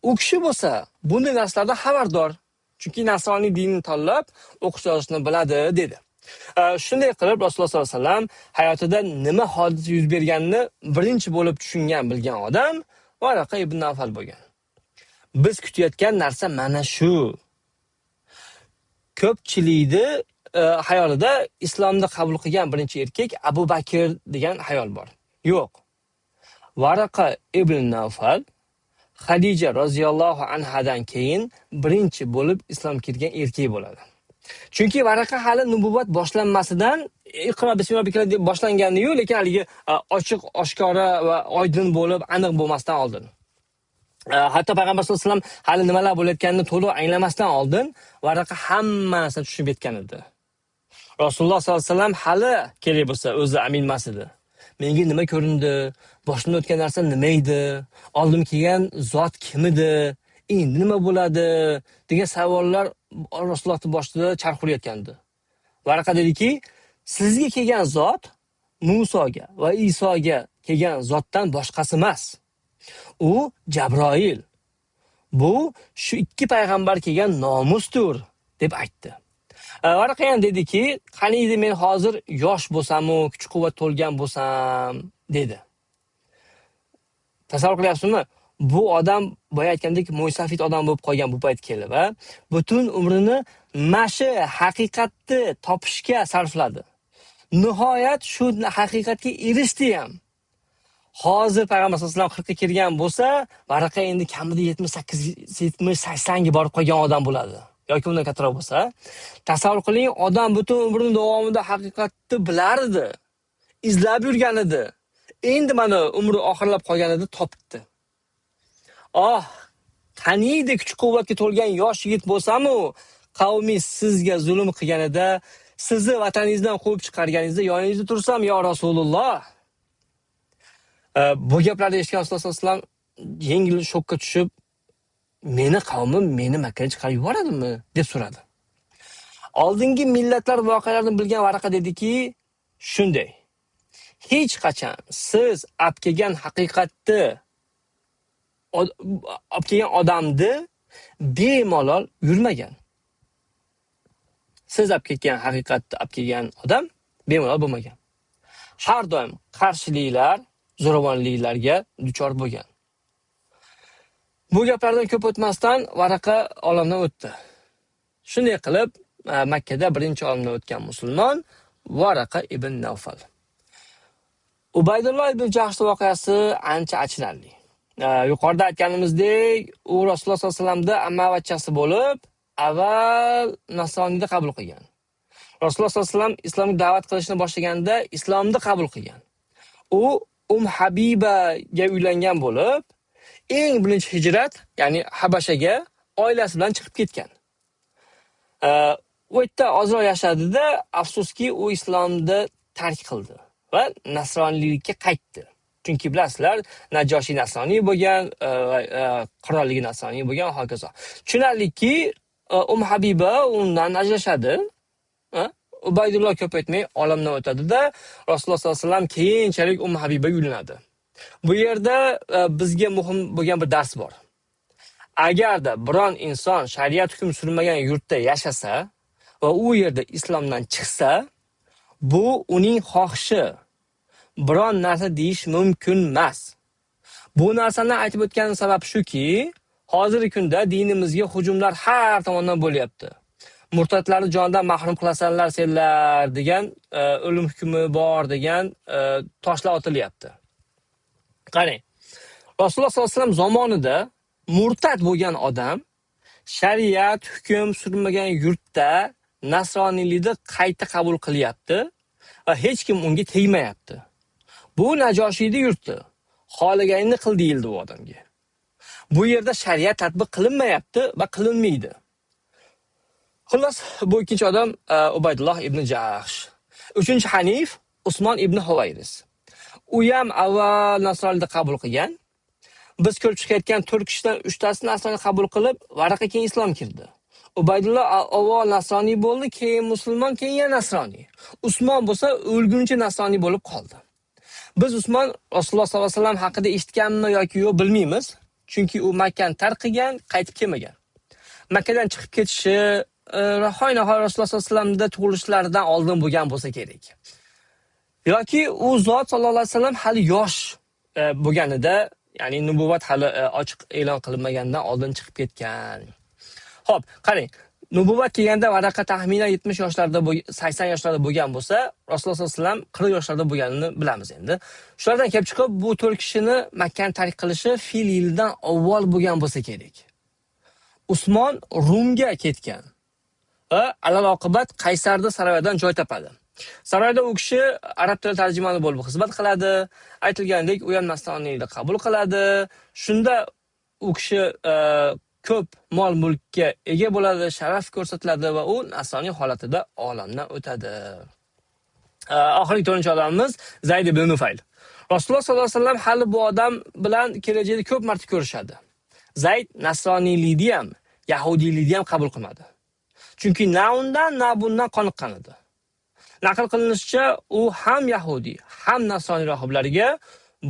U kishi bo'lsa, bunday narsalardan xabardor. Chunki nasroniy dinni tanlab o'qish yozishni biladi dedi. Shunday qilib Rasululloh sollallohu alayhi vasallam hayotida nima hodisa yuz berganini birinchi bo'lib tushungan, bilgan odam Varaqa ibn Nawfal bo'lgan. Biz kutayotgan narsa mana shu. Ko'pchilikni hayolida islomni qabul qilgan birinchi erkak Abu Bakr degan hayol bor. Yo'q. Varaqa ibn Nawfal Xadija roziyallohu anhadan keyin birinchi bo'lib islom kirgan erkak bo'ladi. Chunki Varaqa hali nubuvat boshlanmasidan Iqro bismillah deb boshlangani-yu, lekin haligi ochiq, oshkora va oydin bo'lib, aniq bo'lmasdan oldin. Hatto payg'ambar sollallohu alayhi vasallam hali nimalar bo'layotganini to'liq anglamasdan oldin Varaqa hamma narsani tushunib yetgan edi. Rasululloh sollallohu alayhi vasallam hali kerak bo'lsa o'zi aminmas edi. Menga nima ko'rindi? Boshimdan o'tgan narsa nima edi? Oldim kelgan zot kim edi? Endi nima bo'ladi? degan savollar Rasulullohning boshida charxurayotgandi. Varaqa dediki, sizga kelgan zot Musoga va Isoga kelgan zotdan boshqasi emas. U Jabroil. Bu shu ikki payg'ambar kelgan nomusdir deb aytdi. Varaqa ham dediki, qaniydi men hozir yosh bo'lsam-u, kuch-quvvat to'lgan bo'lsam, dedi. Tasavvur qilyapsizmi? Bu odam boya aytgandek mo'ysafid odam bo'lib qolgan bu payt kelib va butun umrini mashi haqiqatni topishga sarfladi. Nihoyat shu haqiqatga erishdi ham. Hozir payg'ambar sollallohu alayhi vasallam 40 ga kirgan bo'lsa, Varaqa endi kamida 78-80 ga borib qolgan odam bo'ladi. Yoki undan kattaroq bo'lsa, tasavvur qiling, odam butun umrini davomida haqiqatni bilardi, izlab yurgan edi. Endi mana umri oxirlab qolganida topdi. Qaniydi kuch-quvvatga to'lgan yosh yigit bo'lsam-u, qavmingiz sizga zulm qilganida, sizni vataningizdan quvib chiqarganingizda yoningizda tursam, yo Rasululloh. Bu gaplarni eshitgan Rasululloh sollallohu alayhi vasallam yengil shokka tushib, meni qavmim meni Makkaga chiqarib yuboradimi deb so'radi. Oldingi millatlar voqealarini bilgan Varaqa dediki, shunday. Hech qachon siz olib kelgan haqiqatni olib kelgan odamni bemalol yurmagan. Siz olib ketgan haqiqatni olib kelgan odam bemalol bo'lmagan. Har doim qarshiliklar, zo'ravonliklarga duchor bo'lgan. Bu gaplardan ko'p o'tmasdan Varaqa olamdan o'tdi. Shunday qilib, Makkada birinchi olamdan o'tgan musulmon Varaqa ibn Nawfal. Ubaydulloh ibn Jahsh voqeasi ancha achinarli. Yuqorida aytganimizdek, u Rasululloh sollallohu alayhi vasallamda ammavachchasi bo'lib, avval nasroniyni qabul qilgan. Rasululloh sollallohu alayhi vasallam islomga da'vat qilishni boshlaganda islomni qabul qilgan. U Habibaga uylangan bo'lib, eng birinchi hijrat, ya'ni Habashaga oilasi bilan chiqib ketgan. U yerda ozroq yashadida, afsuski u islomni tark qildi va nasroniylikka qaytdi. Chunki bilasizlar, Najoshiy nasroniy bo'lgan, qirolligi nasroniy bo'lgan, hokazo. Tushunarliki, Habiba undan ajrashadi. Ubaydulloh ko'p o'tmay olamdan o'tadi-da, Rasululloh sollallohu alayhi vasallam keyinchalik Habibaga uylanadi. Bu yerda bizga muhim bo'lgan bir dars bor. Agarda biron inson shariat hukm surmagan yurtda yashasa va u yerda islomdan chiqsa, bu uning xohishi. Biron narsa deyish mumkin emas. Bu narsani aytib o'tgan sabab shuki, hozirgi kunda dinimizga hujumlar har tomondan bo'lyapti. Murtadlarni jonidan mahrum qilasanlar senlar degan o'lim hukmi bor degan toshlar otilyapti. Qarang. Rasululloh sollallohu alayhi vasallam zamonida murtad bo'lgan odam shariat hukm surmagan yurtda nasroniylikni qayta qabul qilyapti va hech kim unga tegmayapti. Bu Najoshiyning yurti. Xohlaganini qil deyildi u odamga. Bu yerda shariat tatbiq qilinmayapti va qilinmaydi. Xullas, bu ikkinchi odam Ubaydulloh ibn Jahsh. Uchinchi Hanif Usmon ibn Huvayris. U ham avval nasroniylikni qabul qilgan. Biz ko'rib chiqayotgan 4 kishidan 3tasi nasroniy qabul qilib, Varaqa keyin islom kirdi. Ubaydulloh avval nasroniy bo'ldi, keyin musulmon, keyin yana nasroniy. Usmon bo'lsa o'lguncha nasroniy bo'lib qoldi. Biz Usmon Rasululloh sollallohu alayhi vasallam haqida eshitganmi yoki yo'q bilmaymiz. Chunki u Makkani tark qilgan, qaytib kelmagan. Makkadan chiqib ketishi Rasululloh sollallohu alayhi vasallamda tug'ilishlaridan oldin bo'lgan bo'lsa kerak. Yoki u zot sollallohu alayhi vasallam hali yosh bo'lganida Ya'ni nubuvat hali ochiq e'lon qilinmagandan oldin chiqib ketgan. Xo'p, qarang. Nubuvat kelganda Varaqa taxminan 70 yoshlarda 80 yoshlarda bo'lgan bo'lsa, Rasululloh sollallohu alayhi vasallam 40 yoshlarda bo'lganini bilamiz endi. Shulardan kelib chiqib bu 4 kishini Makkani tark qilishi fil yildan avval bo'lgan bo'lsa kerak. Usmon Rumga ketgan. Va alal oqibat Qaysarda saroydan joy topadi. Saroyda u kishi arab tili tarjimoni bo'lib xizmat qiladi. Aytilgandek, u ham nasroniylikni qabul qiladi. Shunda u kishi ko'p mol-mulkka ega bo'ladi, sharaf ko'rsatiladi va u nasroniy holatida olamdan o'tadi. Oxirgi 4-odamimiz Zayd ibn Nufayl. Rasululloh sollallohu alayhi vasallam hali bu odam bilan kelajakda ko'p marta ko'rishadi. Zayd nasroniylikni ham, yahudiylikni ham qabul qilmadi. Chunki na undan, na bundan qoniqqan edi. Naql qilinishicha, u ham yahudi, ham nasroniy rohiblarga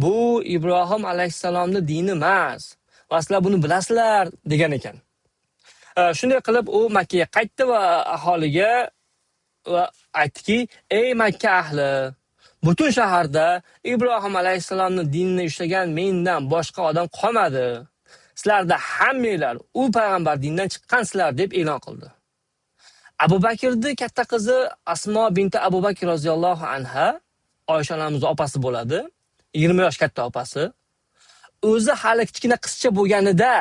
bu Ibrohim alayhissalomning dini emas. Va sizlar buni bilasizlar degan ekan. Shunday qilib u Makka ga qaytdi va aholiga aytdiki, ey Makka ahli, butun shaharda Ibrohim alayhissalomning dinini ushlagan mendan boshqa odam qolmadi. Sizlarda hammanglar u payg'ambar dindan chiqqansizlar deb e'lon qildi. Abu Bakrning katta qizi Asmo binti Abu Bakr roziyallohu anha, Oysha onamizning opasi bo'ladi, 20 yosh katta opasi. O'zi hali kichkina qizcha bo'lganida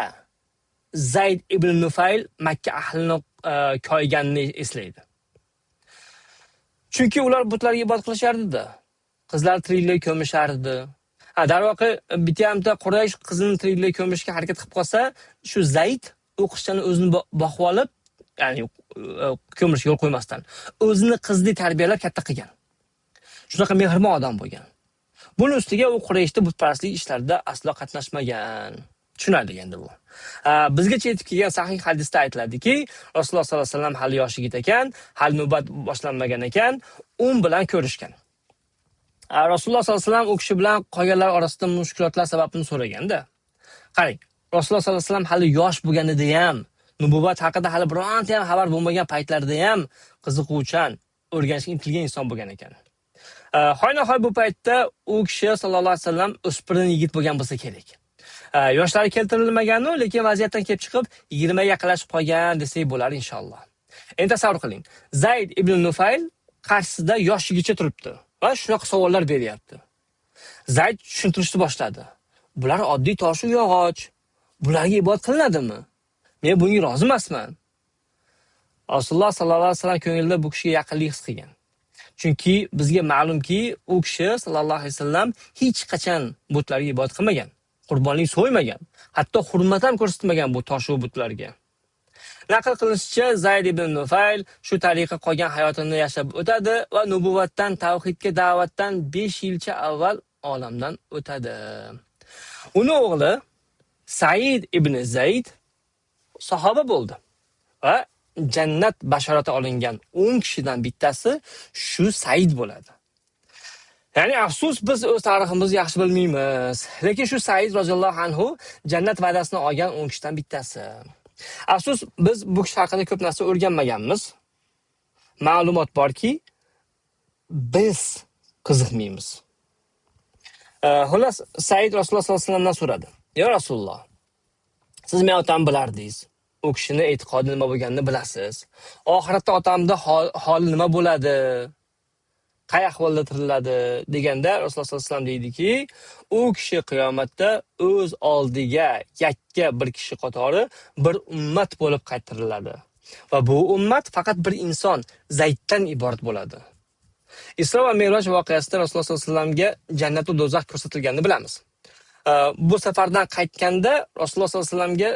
Zayd ibn Nufayl Makka ahlini koyganini eslaydi. Chunki ular butlarga ibodat qilishardi-da. Qizlar tiriklik ko'mishardi. Darvoqe bitta hamda Quraysh qizini tiriklik ko'mishga harakat qilib qolsa, shu Zayd u qizchani o'zini boqib olib, ya'ni ko'mishga yo'l qo'ymasdan, o'zini qizni tarbiyalab katta qilgan. Shunaqa mehribon odam bo'lgan. Buning ustiga u Qurayshda butparastlik ishlarida aslo qatnashmagan. Tushunadi endi bu. Bizgacha yetib kelgan sahih hadisda aytiladiki, Rasululloh sollallohu alayhi vasallam hali yoshi yigit ekan, hali navbat boshlanmagan ekan, bilan ko'rishgan. Rasululloh sollallohu alayhi vasallam u kishi bilan qolganlar orasida mushkulotlar sababini so'raganda. Qarang, Rasululloh sollallohu alayhi vasallam hali yosh bo'lganida ham, nubuvat haqida hali bironta ham xabar bo'lmagan paytlarda ham qiziquvchan, o'rganishga intilgan inson bo'lgan ekan. Hoynahoy bu paytda u kishi sallallohu alayhi vasallam o'spirin yigit bo'lgan bo'lsa kerak. Yoshlari keltirilmagan-u, lekin vaziyatdan kelib chiqib 20 ga yaqinlashib qolgan desak bo'lar inshaalloh. Endi tasavvur qiling. Zayd ibn Nufayl qarshisida yosh yigitcha turibdi va shunaqa savollar beryapti. Zayd tushuntirishni boshladi. Bular oddiy tosh va yog'och. Bularga ibodat qilinadimi? Men bunga rozi emasman. Rasululloh sallallohu alayhi vasallam ko'ngilda bu kishiga yaqinlik his qilgan. Chunki bizga ma'lumki, u kishi sallallohu alayhi vasallam hech qachon butlarga ibodat qilmagan, qurbonlik so'ymagan, hatto hurmat ham ko'rsatmagan bu tosh va butlarga. Naql qilinishicha, Zayd ibn Nufayl shu tariqa qolgan hayotini yashab o'tadi va nubuvatdan, tavhidga da'vatdan 5 yilcha avval olamdan o'tadi. Uning o'g'li Said ibn Zayd sahoba bo'ldi va jannat basharati olingan 10 kishidan bittasi shu Said bo'ladi. Ya'ni afsus biz o'z tariximizni yaxshi bilmaymiz. Lekin shu Said roziyallohu anhu jannat va'dasini olgan 10 kishidan bittasi. Afsus biz bu kishi haqida ko'p narsa o'rganmaganmiz. Ma'lumot borki, biz qiziqmaymiz. Xullas Said Rasululloh sollallohu alayhi vasallamdan so'radi. Ya Rasululloh, siz men otamni bilardingiz. U kishini e'tiqodi nima bo'lganini bilasiz. Oxiratda otamda holi nima bo'ladi? Qay ahvolda tiriladi deganda Rasululloh sollallohu alayhi vasallam deydiki, u kishi qiyomatda o'z oldiga yakka bir kishi qatori bir ummat bo'lib qaytariladi. Va bu ummat faqat bir inson Zayddan iborat bo'ladi. Isro va Me'roj voqeasida Rasululloh sollallohu alayhi vasallamga jannat va do'zax ko'rsatilganini bilamiz. Bu safardan qaytganda Rasululloh sollallohu alayhi vasallamga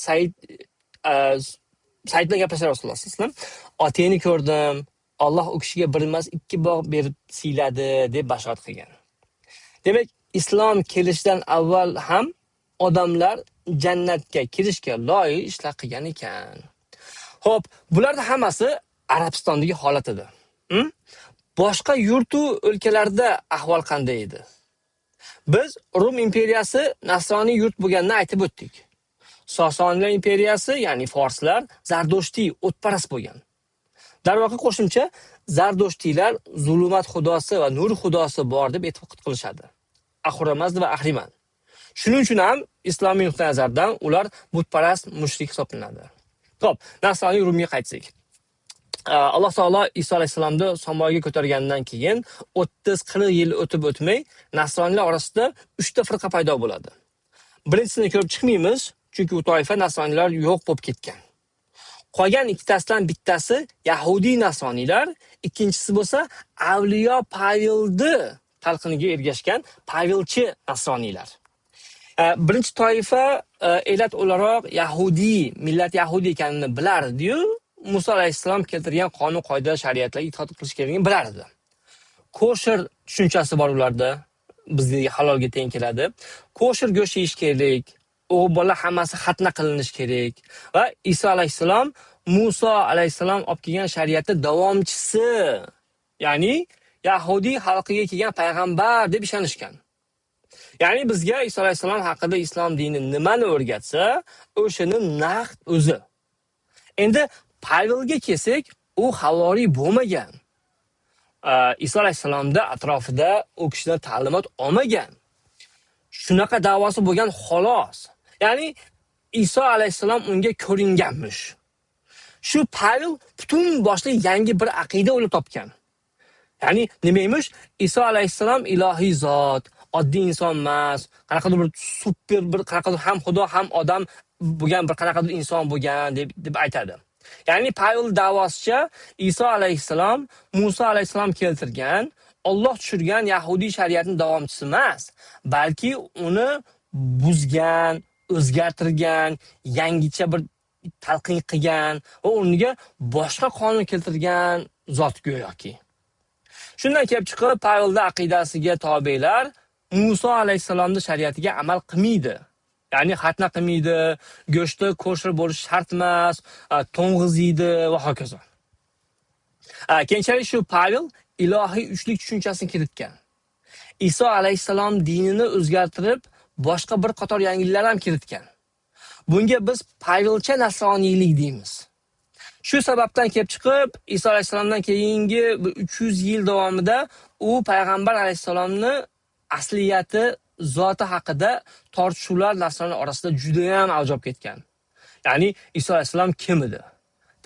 Said bilan gaplashdi Rasululloh sollallohu alayhi vasallam. Otangni ko'rdim. Alloh u kishiga bir emas 2 bog' berib siyladi deb bashorat qilgan. Demak, islom kelishidan avval ham odamlar jannatga kirishga loyiq ishlar qilgan ekan. Xo'p, bularning hammasi Arabistondagi holat edi. Boshqa yurt va o'lkalarda ahvol qanday edi? Biz Rum imperiyasi nasroniy yurt bo'lganini aytib o'tdik. Sosonlar imperiyasi, ya'ni forslar, zardoshtiy, o'tparast bo'lgan. Darvoqe qo'shimcha Zardoshtiylar zulmat xudosi va nur xudosi bor deb e'tiqod qilishadi. Ahura Mazda va Ahriman. Shuning uchun ham islomiy nuqtai nazardan ular butparast mushrik hisoblanadi. Xo'p, Nasroniy Rumga qaytsak. Alloh taolo Iso alayhisalomni samoga ko'targandan keyin 30-40 yil o'tib o'tmay nasroniylar orasida 3 ta firqa paydo bo'ladi. Birinchisini ko'rib chiqmaymiz, chunki u toifa nasroniylar yo'q bo'lib ketgan. Qolgan ikkitasidan bittasi Yahudiy nasroniylar, ikkinchisi bo'lsa Avliyo Pavilni talqiniga ergashgan Pavilchi nasroniylar. Birinchi toifa elat o'laroq Yahudiy, millat Yahudiy ekanini bilardi-yu, Musa alayhissalom keltirgan qonun qoida shariatlarga itoat qilish kerakligini bilardi. Kosher tushunchasi bor ularda, bizga halolga teng keladi. Kosher go'sht yeyish kerak, o'g'il bola hammasi xatna qilinish kerak va Iso alayhissalom Musa alayhissalom olib kelgan shariatning davomchisi, ya'ni Yahudiy xalqiga kelgan payg'ambar deb ishonishgan. Ya'ni bizga Iso alayhissalom haqida islom dini nimani o'rgatsa, o'shani naqd o'zi. Endi Pavilga kelsak, u havoriy bo'lmagan. Iso alayhissalomda atrofida u kishidan ta'limot olmagan. Shunaqa da'vosi bo'lgan xolos. Ya'ni Iso alayhissalom unga ko'ringanmish. Shu Pavil butun boshli yangi bir aqida o'ylab topgan. Ya'ni nima emish? Iso alayhissalom ilohiy zot, oddiy inson emas, qanaqadir bir super bir qanaqadir ham xudo ham odam bo'lgan bir qanaqadir inson bo'lgan deb aytadi. Ya'ni Pavil da'vosicha Iso alayhissalom Musa alayhissalom keltirgan, Alloh tushirgan Yahudiy shariatining davomchisi emas, balki uni buzgan, o'zgartirgan, yangicha bir talqin qilgan va o'rniga boshqa qonun keltirgan zot go'yoki. Shundan kelib chiqib, Pavilning aqidasiga tobelar Musa alayhissalomning shariatiga amal qilmaydi. Ya'ni xatna qilmaydi, go'shti kosher bo'lishi shart emas, to'ng'iz yeydi va hokazo. Keyinchalik shu Pavil ilohiy uchlik tushunchasini kiritgan. Iso alayhissalom dinini o'zgartirib, boshqa bir qator yangiliklar ham kiritgan. Bunga biz Pavilcha nasroniylik deymiz. Shu sababdan kelib chiqib, Iso alayhissalomdan keyingi 300 yil davomida u payg'ambar alayhissalomni asliyati, zoti haqida tortishuvlar nasronlar orasida juda ham avj olib ketgan. Ya'ni Iso alayhissalom kim edi?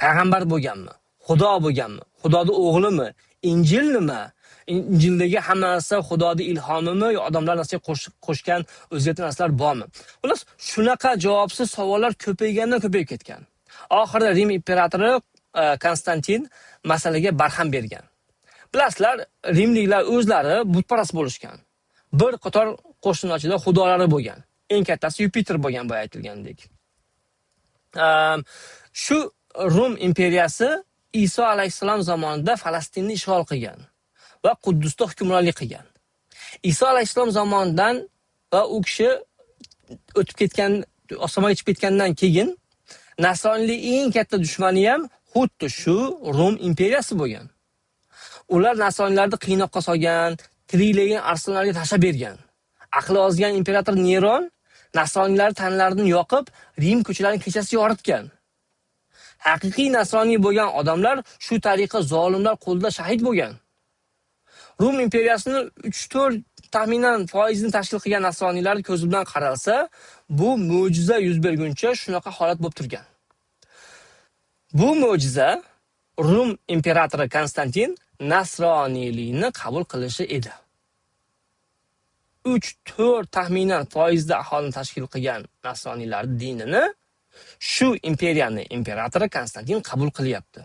Payg'ambar bo'lganmi? Xudo bo'lganmi? Xudoning o'g'limi? Injil nima? Injildagi hamma narsa Xudoning ilhomimi yo odamlar narsaga qo'shgan o'zgartirgan narsalar bormi? Xullas, shunaqa javobsiz savollar ko'paygandan ko'payib ketgan. Oxirida Rim imperatori Konstantin masalaga barham bergan. Bilasizlar, Rimliklar o'zlari butparast bo'lishgan. Bir qator qo'shnichida xudolari bo'lgan. Eng kattasi Yupiter bo'lgan bu aytilgandek. Shu Rum imperiyasi Iso alayhissalom zamonida Falastinni ishg'ol qilgan va Quddusda hukmronlik qilgan. Iso alayhissalom zamonidan va u kishi o'tib ketgan, osmonga chiqib ketgandan keyin nasroniylik eng katta dushmani ham xuddi shu Rum imperiyasi bo'lgan. Ular nasroniylarni qiynoqqa solgan, tiriklagan arslonlarga tashlab bergan. Aqli ozgan imperator Neron nasroniylar tanlarini yoqib, Rim ko'chalarining kechasiga yoritgan. Haqiqiy nasroniy bo'lgan odamlar shu tariqa zolimlar qo'lida shahid bo'lgan. Rum imperiyasining 3-4 taxminan foizini tashkil qilgan nasroniylar ko'zi bilan qaralsa, bu mo'jiza yuz berguncha shunaqa holat bo'lib turgan. Bu mo'jiza Rum imperatori Konstantin nasroniylikni qabul qilishi edi. 3-4 taxminan foizda aholini tashkil qilgan nasroniylar dinini shu imperiyaning imperatori Konstantin qabul qilyapti.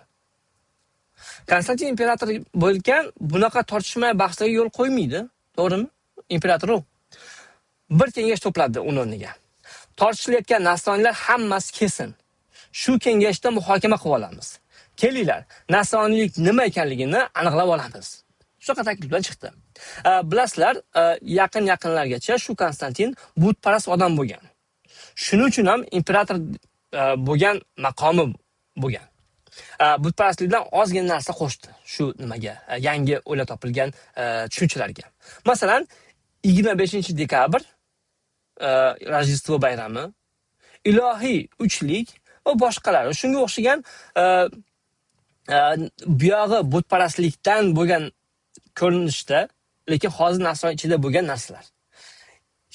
Konstantin imperator bo'lgan bunaqa tortishma bahslarga yo'l qo'ymaydi, to'g'rimi? Imperator u. Bir kengash to'pladi uning o'rniga. Tortishilayotgan nasroniylar hammasi kesin. Shu kengashda muhokama qilib olamiz. Kelinglar, nasroniylik nima ekanligini aniqlab olamiz. Shunaqa taklif bilan chiqdi. Bilasizlar, yaqinlargacha shu Konstantin butparast odam bo'lgan. Shuning uchun ham imperator bo'lgan maqomi bo'lgan. Butparastlikdan ozgina narsa qo'shdi shu nimaga, yangi o'ylab topilgan tushunchalarga. Masalan, 25-dekabr Rojdestvo bayrami, ilohiy uchlik va boshqalari shunga o'xshagan buyog'i butparastlikdan bo'lgan ko'rinishda, lekin hozir nasron ichida bo'lgan narsalar.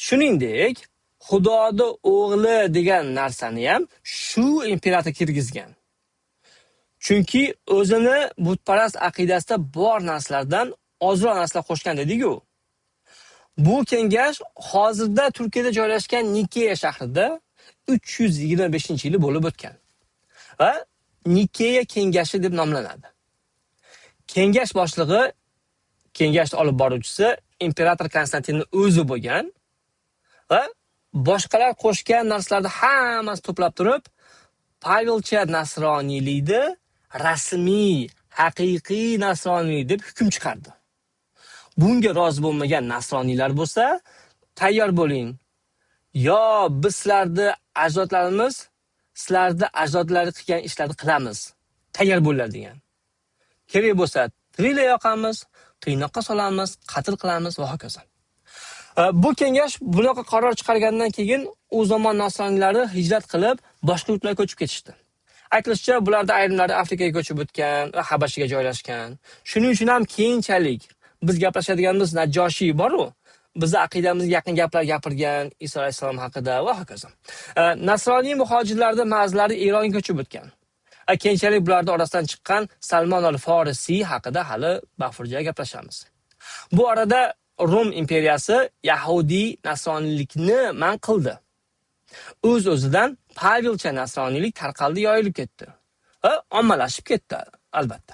Shuningdek, Xudoni o'g'li degan narsani ham shu imperator kirgizgan. Chunki o'zini butparast aqidasida bor narsalardan ozroq narsalar qo'shgan dedik-ku. Bu kengash hozirda Turkiyada joylashgan Nikeya shahrida 325-yili bo'lib o'tgan va Nikeya kengashi deb nomlanadi. Kengash boshlig'i, kengashni olib boruvchisi imperator Konstantinning o'zi bo'lgan va boshqalar qo'shgan narsalarni hammasi to'plab turib, Pavelcha nasroniylikni rasmiy, haqiqiy nasroniylik deb hukm chiqardi. Bunga rozi bo'lmagan nasroniylar bo'lsa, tayyor bo'ling. Yo biz sizlarni ajdodlari qilgan ishlarni qilamiz. Tayyor bo'linglar degan. Kerak bo'lsa, tiriklar yoqamiz, qiynoqqa solamiz, qatl qilamiz va hokazo. Bu kengash bunaqa qaror chiqargandan keyin u zamon nasroniylari hijrat qilib, boshqa yurtlarga ko'chib ketishdi. Aytilishicha, bularda ayrimlari Afrikaga ko'chib o'tgan va Habashaga joylashgan. Shuning uchun ham keyinchalik biz gaplashadiganimiz Najoshiy bor-ku, bizni aqidamizga yaqin gaplar gapirgan Iso alayhisalom haqida va hokazo. Nasroniy muhojirlarning ba'zilari Eronga ko'chib o'tgan. Keyinchalik bularning orasidan chiqqan Salmon al-Farisiy haqida hali bafurja gaplashamiz. Bu orada Rum imperiyasi Yahudiy nasroniylikni man qildi. O'z-o'zidan Pavelcha nasroniylik tarqaldi, yoyilib ketdi. Va ommalashib ketdi, albatta.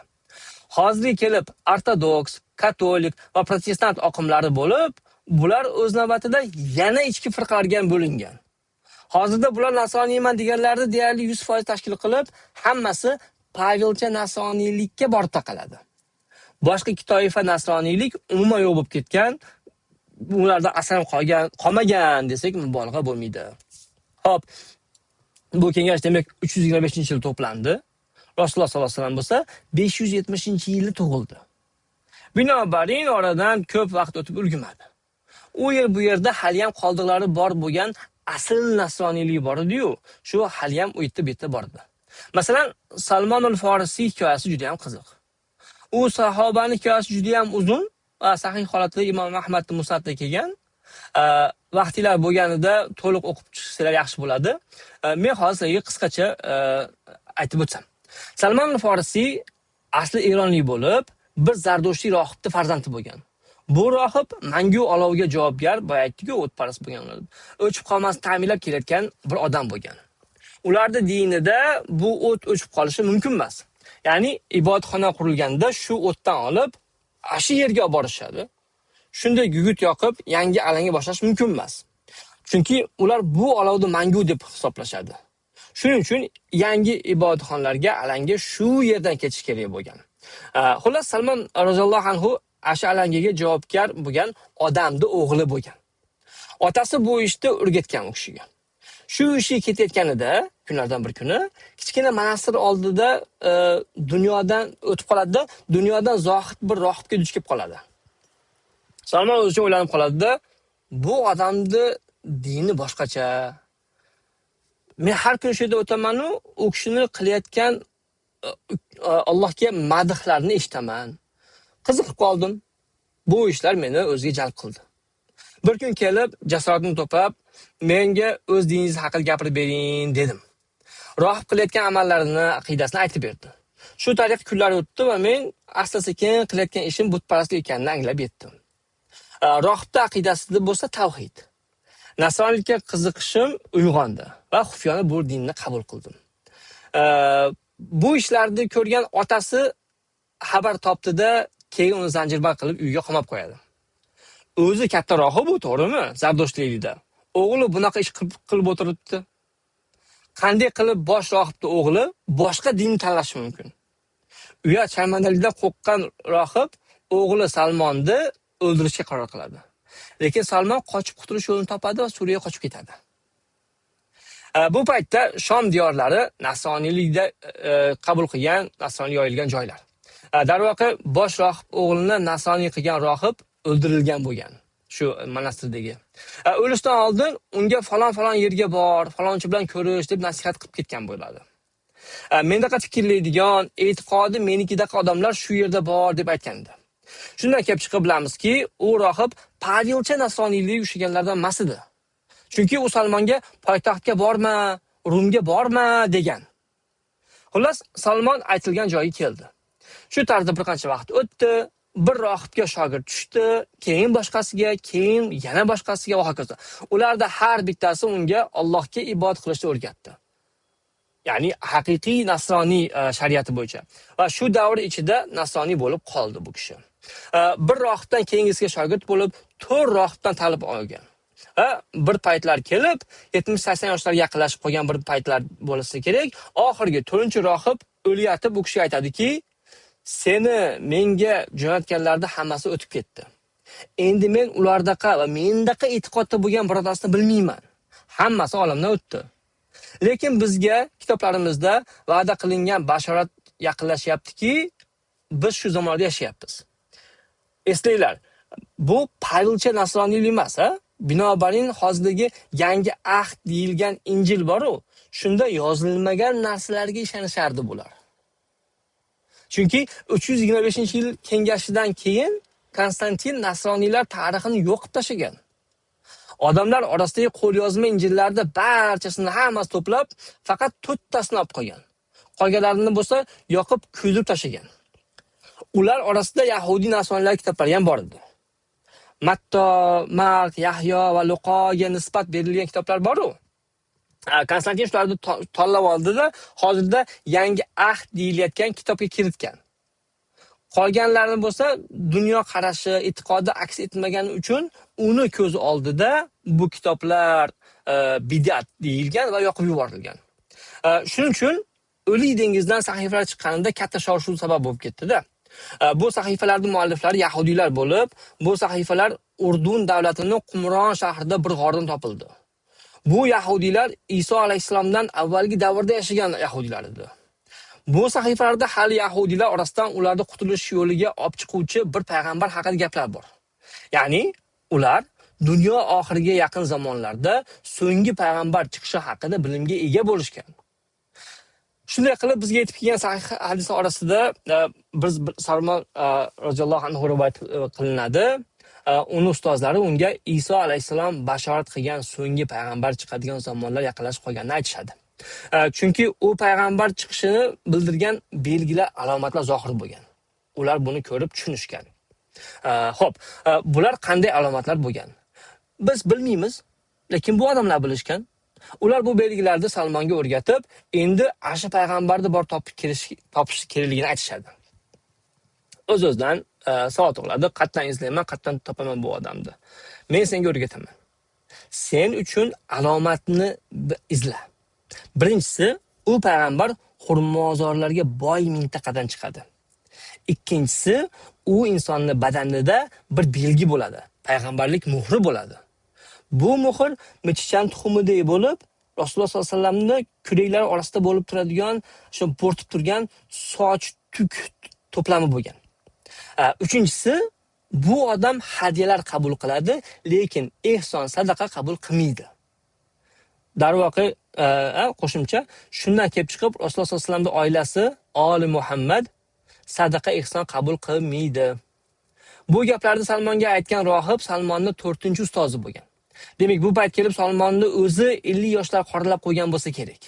Hozirga kelib ortodoks, katolik va protestant oqimlari bo'lib, bular o'z navbatida yana ichki firqalarga bo'lingan. Hozirda bular nasroniyman deganlarni deyarli 100% tashkil qilib, hammasi Pavelcha nasroniylikka borib taqaladi. Boshqa ikki toifa nasroniylik umuman yo'q bo'lib ketgan, ulardan asar qolmagan desak mubolag'a bo'lmaydi. Xo'p, bu kengash demak 325-yil to'plandi. Rasululloh sollallohu alayhi vasallam bo'lsa 570-yili tug'ildi. Binobarin oradan ko'p vaqt o'tib ulgurmadi. U bu yerda hali ham qoldiqlari bor bo'lgan asl nasroniylik bor edi-yu, shu hali ham u yerda bor edi. Masalan, Salmon al-Farisiy hikoyasi juda ham qiziq. U sahobaning hikoyasi juda ham uzun va sahih holatda Imom Ahmadning musnadida kelgan. Vaqtlar bo'lganida to'liq o'qib chiqsanglar yaxshi bo'ladi. Men hozir qisqacha aytib o'tsam. Salmon al-Farisiy asli eronlik bo'lib, bir zardoshli rohibning farzandi bo'lgan. Bu rohib mangu olovga javobgar, boyaytdiku o'tparast bo'lgan. O'chib qolmasini ta'minlab kelayotgan bir odam bo'lgan. Ularning dinida bu o't o'chib qolishi mumkin emas. Ya'ni ibodatxona qurilganda shu o'tdan olib, shu yerga olib borishadi. Shunday gugut yoqib, yangi alanga boshlash mumkin emas. Chunki ular bu olovni mangu deb hisoblashadi. Shuning uchun yangi ibodatxonalarga alanga shu yerdan ketish kerak bo'lgan. Xullas Salmon roziyallohu anhu asha alangaga javobgar bo'lgan odamning o'g'li bo'lgan. Otasi bu ishni o'rgatgan u kishiga. Shu ishga ketayotganida kunlardan bir kuni kichkina monastir oldida dunyodan o'tib qoladi-da, dunyodan zohid bir rohibga duch kelib qoladi. Salmon o'zicha o'ylanib qoladi-da, bu odamning dini boshqacha. Men har kun shu yerda o'taman-u, u kishini qilayotgan Allohga madhlarni eshitaman. Qiziqib qoldim. Bu ishlar meni o'ziga jalb qildi. Bir kun kelib, jasoratni to'plab, menga o'z diningiz haqida gapirib bering dedim. Rohib qilayotgan amallarini, aqidasini aytib berdi. Shu tariqa kunlar o'tdi va men asta-sekin qilayotgan ishim butparastlik ekanini anglab yetdim. Rohibning aqidasida bo'lsa tavhid. Nasroniylikka qiziqishim uyg'ondi va xufiyona bu dinni qabul qildim. Bu ishlarni ko'rgan otasi xabar topdi-da, keyin uni zanjirband qilib uyga qamab qo'yadi. O'zi katta rohib bu, to'g'rimi? Zardoshlikda. O'g'li bunaqa ish qilib o'tiribdi. Qanday qilib bosh rohibning o'g'li boshqa dinni tanlashi mumkin? Uyat sharmandalikdan qo'rqqan rohib o'g'li Salmonni o'ldirishga qaror qiladi. Lekin Salmon qochib qutulish yo'lini topadi va Suriyaga qochib ketadi. Bu paytda Shom diyorlari nasroniylikda qabul qilgan, nasroniy yoyilgan joylar. Darvoqe bosh rohib o'g'lini nasroniy qilgan rohib o'ldirilgan bo'lgan. Shu monastirdagi. O'lishdan oldin unga falon yerga bor, falonchi bilan ko'rish deb nasihat qilib ketgan bo'ladi. Mendaqa fikrlaydigan, e'tiqodi menikidaqa odamlar shu yerda bor deb aytgandi. Shundan kelib chiqib bilamizki, u rohib Pavelcha nasroniylikka ushlaganlardan emas edi. Chunki u Salmonga poytaxtga borma, Rumga borma degan. Xullas, Salmon aytilgan joyga keldi. Shu tarzda bir qancha vaqt o'tdi, bir rohibga shogird tushdi, keyin boshqasiga, keyin yana boshqasiga va hokazo. Ularda har bittasi unga Allohga ibodat qilishni o'rgatdi. Ya'ni haqiqiy nasroniy shariati bo'yicha. Va shu davr ichida nasroniy bo'lib qoldi bu kishi. Bir rohibdan keyingisiga shogird bo'lib, 4 rohibdan talab olgan. Bir paytlar kelib, 70-80 yoshlarga yaqinlashib qolgan bir paytlar bo'lsa kerak, oxirgi 4-rohib o'liyati bu kishiga aytadiki, seni menga jo'natganlarda hammasi o'tib ketdi. Endi men ulardaqa va mendaqa e'tiqodda bo'lgan birodasini bilmayman. Hammasi olamdan o'tdi. Lekin bizga kitoblarimizda va'da qilingan bashorat yaqinlashyaptiki, biz shu zamonda yashayapmiz. Eslanglar, bu Pavlcha nasroniylik emas, binobarin hozirdagi yangi ahd deyilgan Injil bor-ku, shunda yozilmagan narsalarga ishonishardi bular. Chunki 325-yil kengashidan keyin Konstantin nasroniylar tarixini yo'qib tashlagan. Odamlar orasidagi qo'lyozma Injillarda barchasini hammasi to'plab, faqat 4 tasini olib qo'ygan. Qolganlarini bo'lsa yoqib kuydirib tashlagan. Ular orasida Yahudi nasroniylar kitoblari ham bor edi. Matto, Mark, Yahyo va Luqoga nisbat berilgan kitoblar bor-ku. Konstantin shularni tanlab oldida, hozirda yangi ahd deyilayotgan kitobga kiritgan. Qolganlarni bo'lsa dunyo qarashi, e'tiqodi aks etmagani uchun uni ko'z oldida bu kitoblar bid'at deyilgan va yoqib yuborilgan. Shuning uchun O'lik dengizdan sahifalar chiqqanida katta shov-shuv sabab bo'lib ketdi-da. Bu sahifalarning mualliflari yahudiylar bo'lib, bu sahifalar Urdun davlatining Qumron shahrida bir g'ordan topildi. Bu yahudiylar Iso alayhisalomdan avvalgi davrda yashagan yahudiylar edi. Bu sahifalarda hali yahudiylar orasidan ularni qutulish yo'liga olib chiquvchi bir payg'ambar haqida gaplar bor. Ya'ni ular dunyo oxiriga yaqin zamonlarda so'nggi payg'ambar chiqishi haqida bilimga ega bo'lishgan. Shunday qilib bizga yetib kelgan sahih hadislar orasida biz Salmon roziyallohu anhu rivoyat qilinadi. Uni ustozlari unga Iso alayhisalom bashorat qilgan so'nggi payg'ambar chiqadigan zamonlar yaqinlashib qolganini aytishadi. Chunki u payg'ambar chiqishini bildirgan belgilar, alomatlar zohir bo'lgan. Ular buni ko'rib tushunishgan. Xo'p, bular qanday alomatlar bo'lgan? Biz bilmaymiz, lekin bu odamlar bilishgan. Ular bu belgilarni Salmonga o'rgatib, endi asha payg'ambarni bor topish kerakligini aytishadi. O'z-o'zidan savol tug'iladi, qatdan izlayman, qatdan topaman bu odamni. Men senga o'rgataman. Sen uchun alomatni izla. Birinchisi, u payg'ambar xurmozorlarga boy mintaqadan chiqadi. Ikkinchisi, u insonning badanida bir belgi bo'ladi. Payg'ambarlik muhri bo'ladi. Bu muhr mechichan tuxumidek bo'lib, Rasululloh sollallohu alayhi vasallamning kuraklari orasida bo'lib turadigan, shu bo'rtib turgan soch tuk to'plami bo'lgan. Uchinchisi, bu odam hadyalar qabul qiladi, lekin ehson, sadaqa qabul qilmaydi. Darvoqe qo'shimcha shundan kelib chiqib Rasululloh sollallohu alayhi vasallamning oilasi oli Muhammad sadaqa ehson qabul qilmaydi. Bu gaplarni Salmonga aytgan rohib Salmonning 4-ustozi bo'lgan. Demak, bu payt kelib Salmonni o'zi 50 yoshlar qoralab qo'ygan bo'lsa kerak.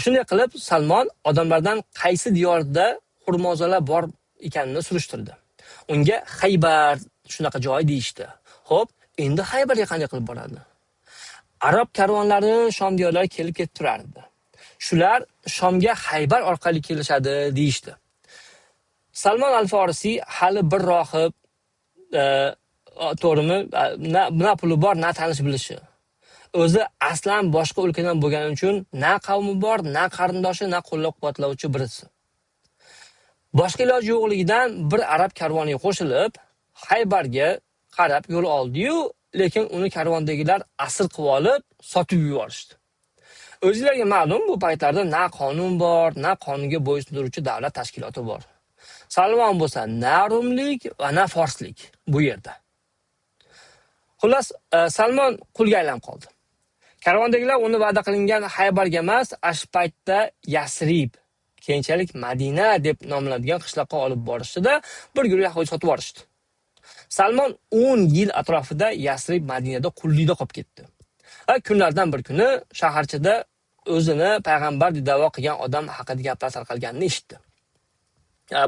Shunday qilib Salmon odamlardan qaysi diyorda xurmozalar bor ekanini surishtirdi. Unga Xaybar shunaqa joy deyishdi. Xo'p, endi Xaybarga qanday qilib boradi? Arab karvonlari Shom diyorlariga kelib ketib turardi. Shular Shomga Xaybar orqali kelishadi deyishdi. Salmon al-Farisiy hali bir rohib, to'g'rimi, na puli bor, na tanish bilishi. O'zi aslan boshqa o'lkadan bo'lgani uchun na qavmi bor, na qarindoshi, na qo'llab-quvvatlovchi birisi. Boshqa iloji yo'qligidan bir arab karvoniga qo'shilib, Xaybarga qarab yo'l oldi-yu, lekin uni karvondagilar asir qilib olib, sotib yuborishdi. O'zingizlarga ma'lum, bu paytlarda na qonun bor, na qonunga bo'ysundiruvchi davlat tashkiloti bor. Salmon bo'lsa na rumlik va na forslik bu yerda. Xullas, Salmon qulga aylanib qoldi. Karvondagilar uni va'da qilingan Xaybarga emas, ash paytda Yasrib, keyinchalik Madina deb nomlanadigan qishloqqa olib borishdi-da, bir guruh yahudi sotib yuborishdi. Salmon 10 yil atrofida Yasrib Madinada qullikda qolib ketdi. Kunlardan bir kuni shaharchada o'zini payg'ambar deb da'vo qilgan odam haqida gaplar tarqalganini eshitdi.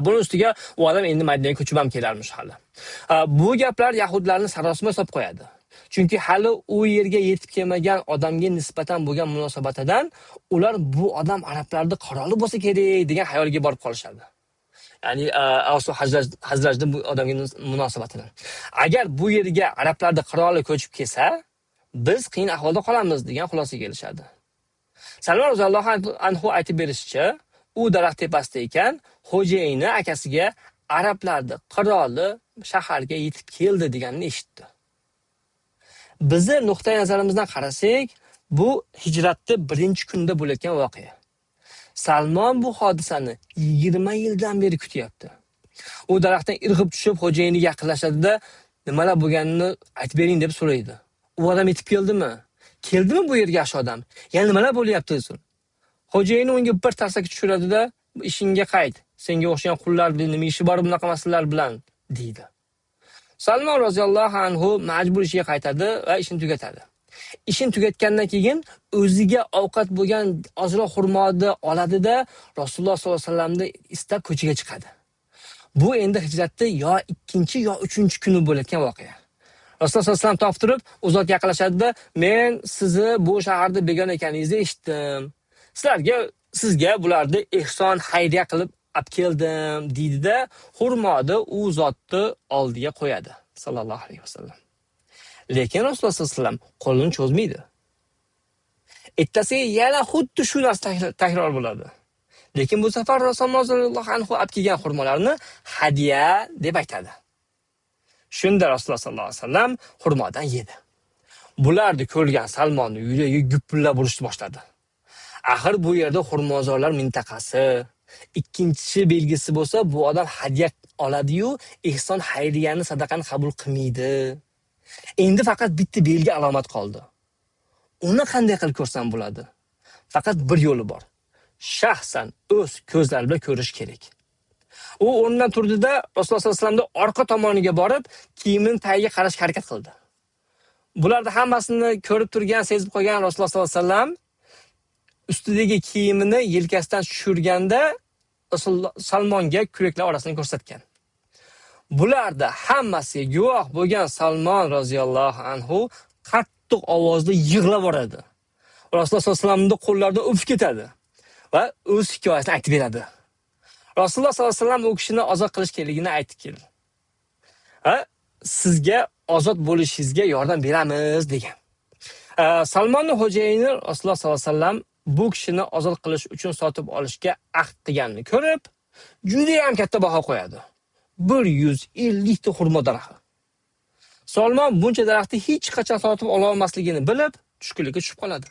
Buning ustiga u odam endi Madinaga ko'chib ham kelarmish hali. Bu gaplar yahudlarni sarosima solib qo'yadi. Chunki hali u yerga yetib kelmagan odamga nisbatan bo'lgan munosabatidan ular bu odam arablarning qiroli bo'lsa kerak degan xayolga borib qolishadi. Ya'ni Avsu Hazrajning bu odamga munosabatidan. Agar bu yerga arablarning qiroli ko'chib kelsa, biz qiyin ahvolda qolamiz degan xulosaga kelishadi. Salmon roziyallohu anhu aytib berishicha, u daraxt tepasida ekan, xo'jayini akasiga arablarning qiroli shaharga yetib keldi deganini eshitdi. Bizni nuqtai nazarimizdan qarasak, bu hijratning birinchi kunida bo'layotgan voqea. Salmon bu hodisani 20 yildan beri kutyapti. U daraxtdan irg'ib tushib xo'jayiniga yaqinlashadi-da, nimalar bo'lganini aytib bering deb so'raydi. U odam yetib keldimi? Keldimi bu yerga yosh odam? Yana nimalar bo'lyapti o'zi? Xo'jayini unga bir tarsaki tushiradi-da, ishingga qayt. Senga o'xshagan qullar bilan nima ishi bor bunaqa masalalar bilan deydi. Salmon roziyallohu anhu majbur ishiga qaytadi va ishini tugatadi. Ishini tugatgandan keyin o'ziga ovqat bo'lgan ozroq xurmoni oladi-da, Rasululloh sollallohu alayhi vasallamni istab ko'chaga chiqadi. Bu endi hijratda yo 2 yo 3 kuni bo'layotgan voqea. Rasululloh sollallohu alayhi vasallam topib turib, u zot yaqinlashadi-da, "Men sizni bu shaharda begona ekaningizni eshitdim. Sizga bularni ehson xayriya qilib olib keldim" deydi-da, xurmoni u zotni oldiga qo'yadi, sallallohu alayhi vasallam. Lekin Rasululloh sollallohu alayhi vasallam qo'lini cho'zmaydi. Ertasiga yana xuddi shu narsa takror bo'ladi. Lekin bu safar Rasululloh sollallohu anhu olib kelgan xurmolarni hadiya deb aytadi. Shunda Rasululloh sollallohu alayhi vasallam xurmodan yedi. Bularni ko'rgan Salmonning yuragi gupillab urishni boshladi. Axir bu yerda xurmozorlar mintaqasi. Ikkinchi belgisi bo'lsa, bu odam hadiya oladi-yu, ehson xayriyani, sadaqani qabul qilmaydi. Endi faqat bitta belgi alomat qoldi. Uni qanday qilib ko'rsam bo'ladi? Faqat bir yo'li bor. Shaxsan o'z ko'zlari bilan ko'rish kerak. U o'rnidan turdi-da, Rasululloh sollallohu alayhi vasallamning orqa tomoniga borib, kiyimining tagiga qarashga harakat qildi. Bularni hammasini ko'rib turgan, sezib qolgan Rasululloh sollallohu alayhi vasallam ustidagi kiyimini yelkasidan tushirganda Salmonga kuraklar orasini ko'rsatgan. Bularda hammasiga guvoh bo'lgan Salmon roziyallohu anhu qattiq ovozda yig'lab boradi. Rasululloh sollallohu alayhi vasallamning qo'llaridan o'pib ketadi va o'z hikoyasini aytib beradi. Rasululloh sollallohu alayhi vasallam u kishini ozod qilish kerakligini aytib keldi. Sizga ozod bo'lishingizga yordam beramiz degan. Salmonning xo'jayini Rasululloh sollallohu alayhi vasallam bu kishini ozod qilish uchun sotib olishga ahd qilganini ko'rib, juda ham katta baho qo'yadi. 150 ta xurmo daraxti. Salmon buncha daraxtni hech qachon sotib ola olmasligini bilib, tushkunlikka tushib qoladi.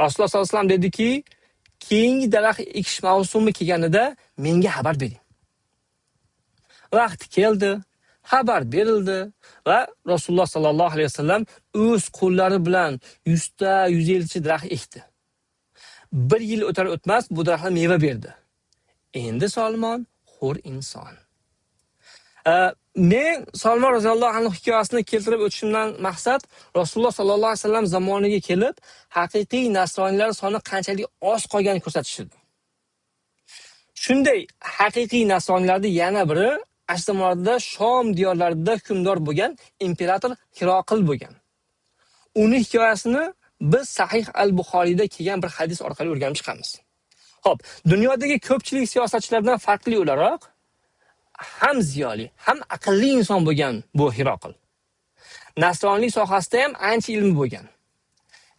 Rasululloh sollallohu alayhi vasallam dediki, keyingi daraxt ekish mavsumi kelganida menga xabar bering. Vaqti keldi, xabar berildi va Rasululloh sollallohu alayhi vasallam o'z qo'llari bilan 100 ta, 150 ta daraxt ekdi. 1 yil o'tar o'tmas bu daraxtlar meva berdi. Endi Salmon xo'r inson. Men Salmon roziyallohu anhu hikoyasini keltirib o'tishimdan maqsad Rasululloh sollallohu alayhi vasallam zamoniga kelib, haqiqiy nasroniylar soni qanchalik oz qolganini ko'rsatishdi. Shunday haqiqiy nasroniylarning yana biri asl zamonlarda Shom diyorlarida hukmdor bo'lgan imperator Hiroqil bo'lgan. Uning hikoyasini biz Sahih al-Buxoriyda kelgan bir hadis orqali o'rganib chiqamiz. Xo'p, dunyodagi ko'pchilik siyosatchilardan farqli o'laroq ham ziyoli, ham aqlli inson bo'lgan bu Hiroqil. Nasroniylik sohasida ham ancha ilmi bo'lgan.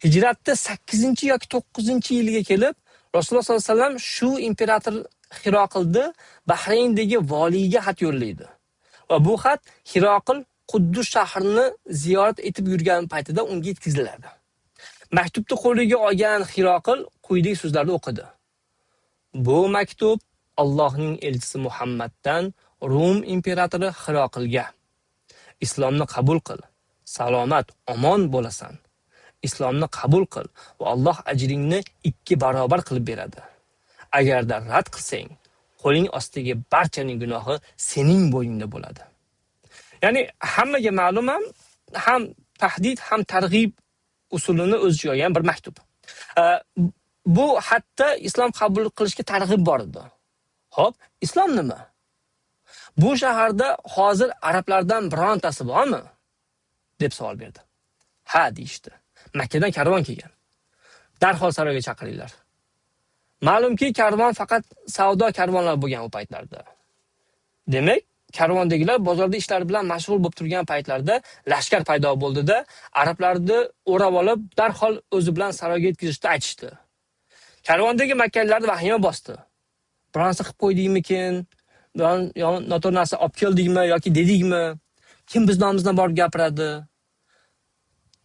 Hijratda 8 yoki 9-yilga kelib, Rasululloh sollallohu alayhi vasallam shu imperator Hiroqilni Bahrayndagi valiga xat yo'llaydi. Va bu xat Hiroqil Quddus shahrini ziyorat etib yurgan paytida unga yetkaziladi. Maktubni qo'liga olgan Hiroqil quyidagi so'zlarni o'qidi. Bu maktub Allohning elchisi Muhammaddan Rum imperatori Hiroqilga. Islomni qabul qil, salomat, omon bo'lasan. Islomni qabul qil va Alloh ajringni 2 barobar qilib beradi. Agarda rad qilsang, qo'ling ostidagi barchaning gunohi sening bo'yingda bo'ladi. Ya'ni hammaga ma'lum ham tahdid ham targ'ib usulini o'z ichiga olgan bir maktub. Bu hatto islom qabul qilishga targ'ib bor edi. Xo'p, islom nima? Bu shaharda hozir arablardan birontasi bormi? deb savol berdi. Ha deyishdi. Makkadan karvon kelgan. Darhol saroyga chaqiringlar. Ma'lumki, karvon faqat savdo karvonlar bo'lgan u paytlarda. Demak, karvondagilar bozorda ishlar bilan mashg'ul bo'lib turgan paytlarda lashkar paydo bo'ldi-da, arablarni o'rab olib, darhol o'zi bilan saroyga yetkazishni aytishdi. Karvondagi makkaliklarni vahima bosdi. Bironsa qilib qo'ydikmikin, noto'g'ri narsa olib keldikmi yoki dedikmi? Kim biz nomimizdan borib gapiradi?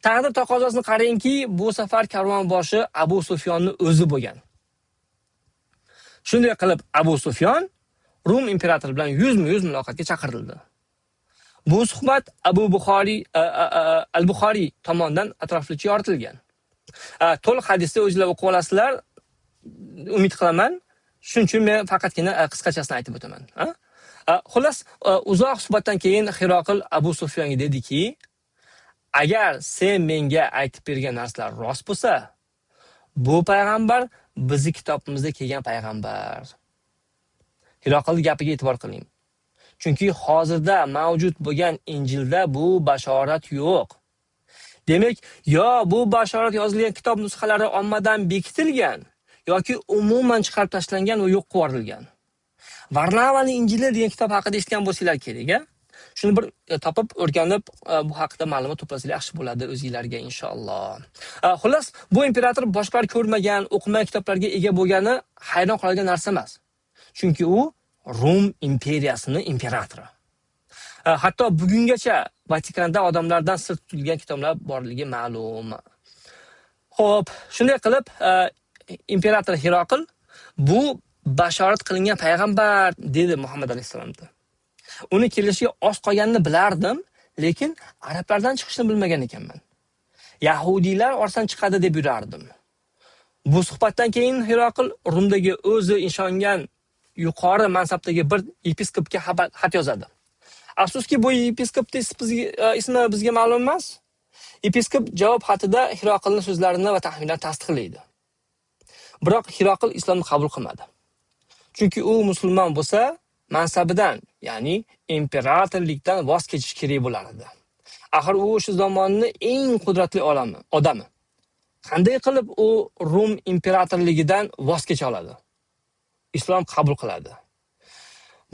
Taqdir taqozosini qarangki, bu safar karvonboshi Abu Sufyonning o'zi bo'lgan. Shunday qilib Abu Sufyon Rum imperatori bilan yuzma-yuz muloqotga chaqirildi. Bu suhbat Al-Buxoriy tomonidan atroflicha yoritilgan. To'liq hadisni o'zingizlar o'qib olasizlar, umid qilaman. Shuning uchun men faqatgina qisqachasini aytib o'taman. Xullas, uzoq suhbatdan keyin Hiroqil Abu Sufyonga dediki, agar sen menga aytib bergan narsalar rost bo'lsa, bu payg'ambar bizning kitobimizda kelgan payg'ambar. Hiroqil gapiga e'tibor qiling. Chunki hozirda mavjud bo'lgan Injilda bu bashorat yo'q. Demak, yo bu bashorat yozilgan kitob nusxalari ommadan bekitilgan yoki umuman chiqarib tashlangan va yo'q qilib yuborilgan. Varnavaning Injili degan kitob haqida eshitgan bo'lsanglar kerak, a? Shuni bir topib, o'rganib, bu haqida ma'lumot to'plasanglar yaxshi bo'ladi o'zingizlarga inshaalloh. Xullas, bu imperator boshqalar ko'rmagan, o'qimagan kitoblarga ega bo'lgani hayron qoladigan narsa emas. Chunki u Rum imperiyasining imperatori. Hatto bugungacha Vatikanda odamlardan sir tutilgan kitoblar borligi ma'lum. Xo'p, shunday qilib, imperator Hiroqil bu bashorat qilingan payg'ambar dedi Muhammad alayhisalomga. Uni kelishiga oz qolganini bilardim, lekin arablardan chiqishni bilmagan ekanman. Yahudiylar orasidan chiqadi deb yurardim. Bu suhbatdan keyin Hiroqil Rumdagi o'zi ishongan yuqori mansabdagi bir episkopga xat yozadi. Afsuski, bu episkopning ismi bizga ma'lum emas. Episkop javob xatida Hiroqilning so'zlarini va taxminlarini tasdiqlaydi. Biroq Hiroqil islomni qabul qilmadi. Chunki u musulmon bo'lsa, mansabidan, ya'ni imperatorlikdan voz kechish kerak bo'lar edi. Axir u o'sha zamonning eng qudratli odami. Qanday qilib u Rum imperatorligidan voz kecha oladi? Islom qabul qiladi.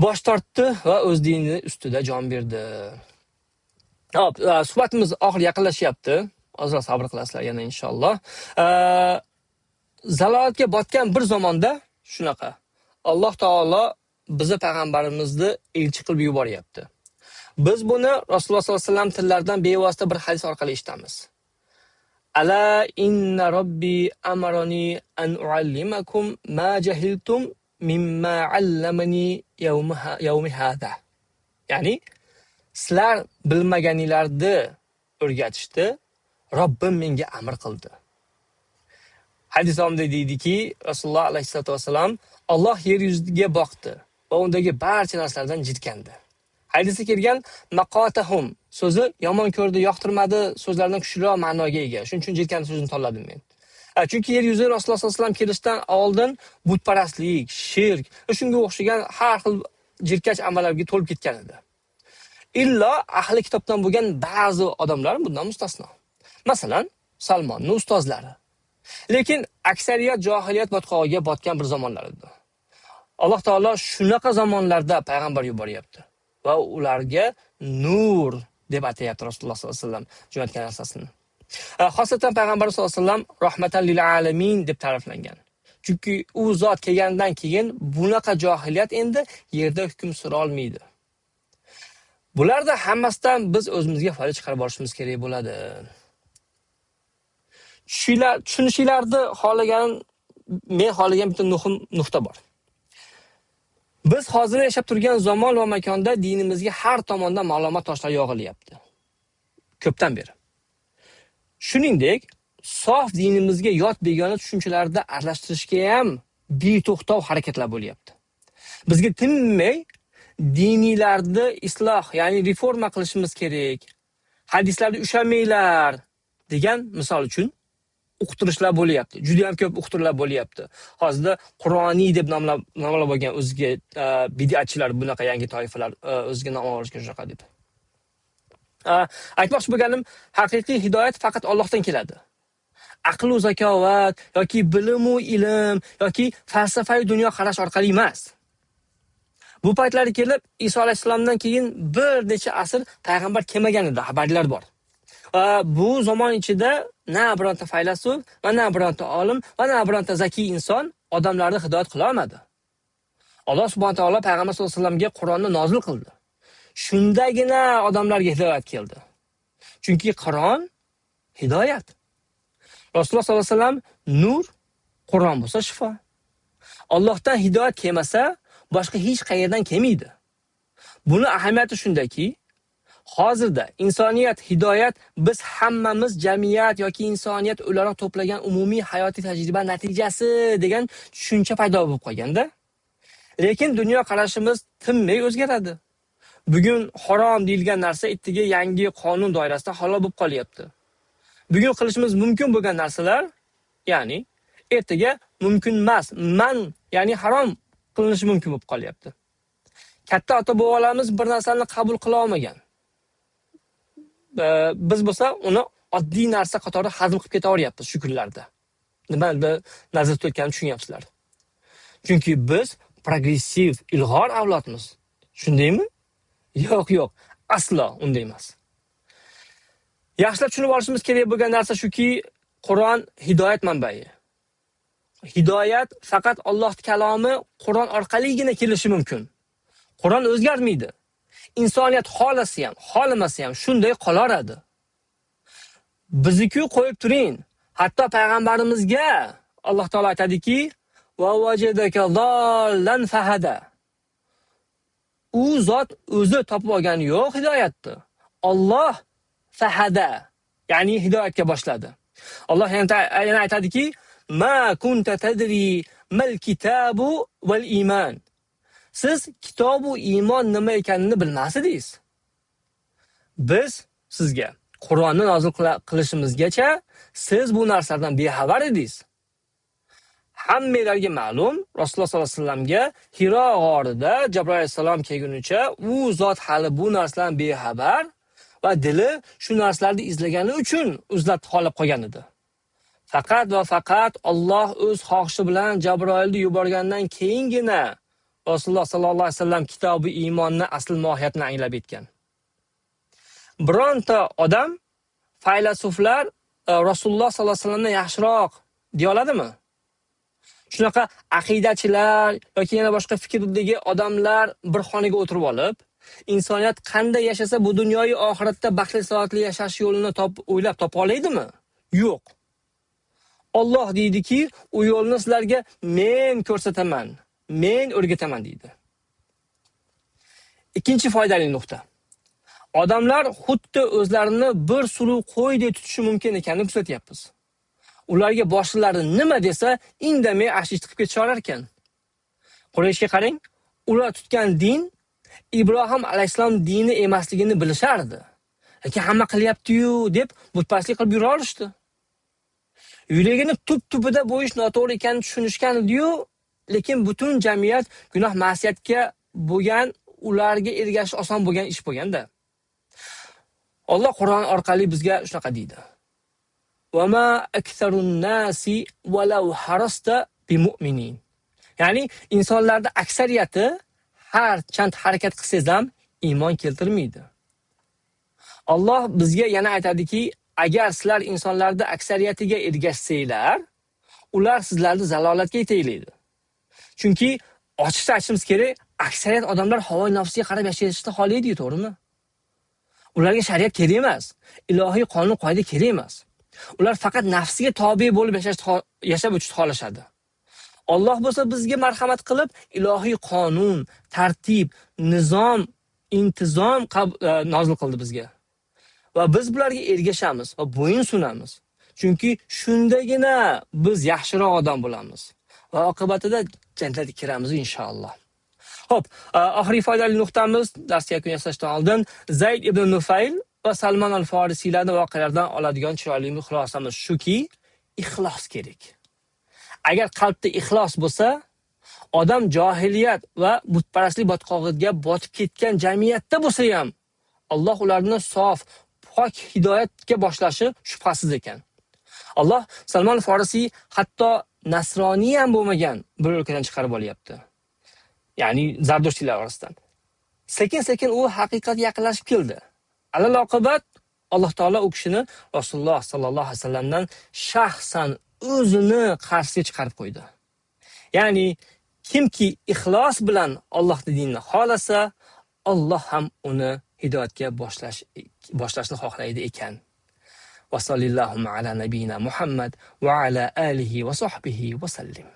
Bosh tortdi va o'z dini ustida jon berdi. Hop, suhbatimiz oxiriga yaqinlashyapti. Ozroq sabr qilasizlar yana inshaalloh. Zalolatga botgan bir zamonda shunaqa. Alloh taolo bizni payg'ambarimizni elchi qilib yuboryapti. Biz buni Rasululloh sollallohu alayhi vasallam tillaridan bevosita bir hadis orqali eshitamiz. Ala inna robbi amarani an uallimakum ma jahiltum mimma allamani yawmi hada. Ya'ni sizlar bilmaganinglarni o'rgatishdi, Robbim menga amr qildi. Hadis omida deydiki, Rasululloh alayhisolatu vasallam Alloh yer yuziga boqdi va undagi barcha narsalardan jirkandi. Hadisda kelgan maqotahum so'zi yomon ko'rdi, yoqtirmadi so'zlardan kuchliroq ma'noga ega. Shuning uchun jirkandi so'zini tanladim men. Chunki yer yuzi Rasululloh sollallohu alayhi vasallam kelishdan oldin butparastlik, shirk va shunga o'xshagan har xil jirkash amallarga to'lib ketgan edi. Illo ahli kitobdan bo'lgan ba'zi odamlar bundan mustasno. Masalan, Salmonning ustozlari. Lekin aksariyat johiliyat botqog'iga botgan bir zamonlar edi. Alloh taolo shunaqa zamonlarda payg'ambar yuboryapti va ularga nur deb atayapti Rasululloh sollallohu alayhi vasallam jo'natgan narsasini. Xosatan payg'ambar sollallohu alayhi vasallam rahmatan lil alamin deb ta'riflangan. Chunki u zot kelgandan keyin bunaqa johiliyat endi yerda hukm sura olmaydi. Bularda hammasidan biz o'zimizga foyda chiqarib olishimiz kerak bo'ladi. Tushunishlarni men xohlagan bitta muhim nuqta bor. Biz hozir yashab turgan zamon va makonda dinimizga har tomondan ma'lumot toshlari yog'ilyapti. Ko'pdan beri. Shuningdek, sof dinimizga yot begona tushunchalarda aralashtirishga ham beto'xtov harakatlar bo'lyapti. Bizga tinmay diniylarni isloh, ya'ni reforma qilishimiz kerak. Hadislarga ushlamanglar degan misol uchun uqtirishlar bo'lyapti. Juda ham ko'p uqtirishlar bo'lyapti. Hozirda Qur'oniy deb nomlab olgan o'ziga bid'atchilar, bunaqa yangi toifalar o'ziga nom olishga shunaqa deb. Aytmoqchi bo'lganim, haqiqiy hidoyat faqat Allohdan keladi. Aql va zakovat yoki bilim va ilm yoki falsafaviy dunyo qarash orqali emas. Bu paytlari kelib, Iso alayhisalomdan keyin bir necha asr payg'ambar kelmaganida xabarlar bor. Bu zamon ichida na bironta faylasuf va na bironta olim va na bironta zakiy inson odamlarni hidoyat qila olmadi. Alloh subhanahu va taolo payg'ambar sollallohu alayhi vasallamga Qur'onni nozil qildi. Shundagina odamlarga hidoyat keldi. Chunki Qur'on hidoyat. Rasululloh sollallohu alayhi vasallam nur, Qur'on bo'lsa shifo. Allohdan hidoyat kelmasa, boshqa hech qayerdan kelmaydi. Buni ahamiyati shundaki, hozirda insoniyat hidoyat biz hammamiz jamiyat yoki insoniyat o'laroq to'plagan umumiy hayotiy tajriba natijasi degan tushuncha paydo bo'lib qolganda, lekin dunyo qarashimiz tinmay o'zgaradi. Bugun harom deyilgan narsa ertaga yangi qonun doirasida halol bo'lib qolyapti. Bugun qilishimiz mumkin bo'lgan narsalar, ya'ni ertaga mumkin emas, ya'ni harom qilinishi mumkin bo'lib qolyapti. Katta ota-bobolarimiz bir narsani qabul qila olmagan. Biz bo'lsa uni oddiy narsa qatori hazm qilib ketaveryapmiz shu kunlarda. Nimani nazarda tutganini tushunyapsizlar. Chunki biz progressiv, ilg'or avlodmiz. Shundaymi? Yo'q, aslo unday emas. Yaxshilab tushunib olishimiz kerak bo'lgan narsa shuki, Qur'on hidoyat manbai. Hidoyat faqat Alloh kalomi Qur'on orqaligina kelishi mumkin. Qur'on o'zgarmaydi. Insoniyat xolasi ham, xolamasi ham shunday qolaradi. Bizni-ku qo'yib turing. Hatto payg'ambarimizga Alloh taolo aytadiki, "Va wajadaka zallan fahada." U zot o'zi topib olgani yo'q hidoyatni. Alloh fahada, ya'ni hidoyatga boshladi. Alloh yana aytadiki, "Ma kunta tadri mal kitabu val iman." Siz kitob va iymon nima ekanini bilmas edingiz. Biz sizga Qur'onni nozil qilishimizgacha siz bu narsalardan bexabar edingiz. Hammalarga ma'lum, Rasululloh sollallohu alayhi vasallamga Hiro g'orida Jabroil alayhisalom kelgunicha u zot hali bu narsalardan bexabar va dili shu narsalarni izlagani uchun uzlatib qolib qolgan edi. Faqat va faqat Alloh o'z xohishi bilan Jabroilni yuborgandan keyingina Rasululloh sallallohu alayhi vasallam kitobi iymonni asl mohiyatini anglab yetgan. Bironta odam faylasuflar Rasululloh sallallohu alayhi vasallamdan yaxshiroq deya oladimi? Shunaqa aqidachilar yoki yana boshqa fikrdagi odamlar bir xonaga o'tirib olib, insoniyat qanday yashasa bu dunyoyi oxiratda baxtli saodatli yashash yo'lini o'ylab topa oladimi? Yo'q. Alloh deydiki, u yo'lni sizlarga men ko'rsataman, men o'rgataman deydi. Ikkinchi foydali nuqta. Odamlar xuddi o'zlarini bir suluv qo'ydek tutishi mumkin ekanini kuzatyapmiz. Ularga boshliqlari nima desa, indamay ashtish qilib ketisharar ekan. Qurayshga qarang, ular tutgan din Ibrohim alayhisalom dini emasligini bilishardi. Lekin hamma qilyapti-yu deb butparastlik qilib yura olishdi. Yuragini tub-tubida bu ish noto'g'ri ekanini tushunishgan edi-yu, lekin butun jamiyat gunoh ma'siyatga bo'lgan, ularga ergashish oson bo'lgan ish bo'lganda. Alloh Qur'on orqali bizga shunaqa deydi. "Va ma aktharun nasi walau harasta bimu'minin." Ya'ni insonlarda aksariyati har qancha harakat qilsangiz ham iymon keltirmaydi. Alloh bizga yana aytadiki, agar sizlar insonlarda aksariyatiga ergashsanglar, ular sizlarni zalolatga yetaklaydi. Chunki ochiqcha aytishimiz kerak, aksariyat odamlar havo nafsiga qarab yashashni xohlaydi, to'g'rimi? Ularga shariat kerak emas, ilohiy qonun qoida kerak emas. Ular faqat nafsiga tobe bo'lib yashab o'tishni xohlashadi. Alloh bo'lsa bizga marhamat qilib, ilohiy qonun, tartib, nizom, intizom nozil qildi bizga. Va biz bularga ergashamiz va bo'yin sunamiz. Chunki shundagina biz yaxshiroq odam bo'lamiz va oqibatida jannatga kiramiz inshaalloh. Xo'p, oxirgi foydali nuqtamiz, dars yakun yasashdan oldin Zayd ibn Nufayl va Salmon al-Forisiylarning voqealaridan oladigan chiroyli xulosamiz shuki, ixlos kerak. Agar qalbda ixlos bo'lsa, odam johiliyat va butparastlik botqog'iga botib ketgan jamiyatda bo'lsa ham, Alloh ularni sof, pok hidoyatga boshlashi shubhasiz ekan. Alloh Salmon al-Forisiy hatto nasroniy ham bo'lmagan bir o'lkadan chiqarib olyapti. Ya'ni Zardushtiylar orasidan. Sekin-sekin u haqiqatga yaqinlashib keldi. Alal-oqibat Alloh taolo u kishini Rasululloh sallallohu alayhi vasallamdan shaxsan o'zini qarshisiga chiqarib qo'ydi. Ya'ni kimki ixlos bilan Allohning dinini xohlasa, Alloh ham uni hidoyatga boshlashni xohlaydi ekan. Va sallallohu ala nabiyina Muhammad va ala alihi va sahbihi va sallim.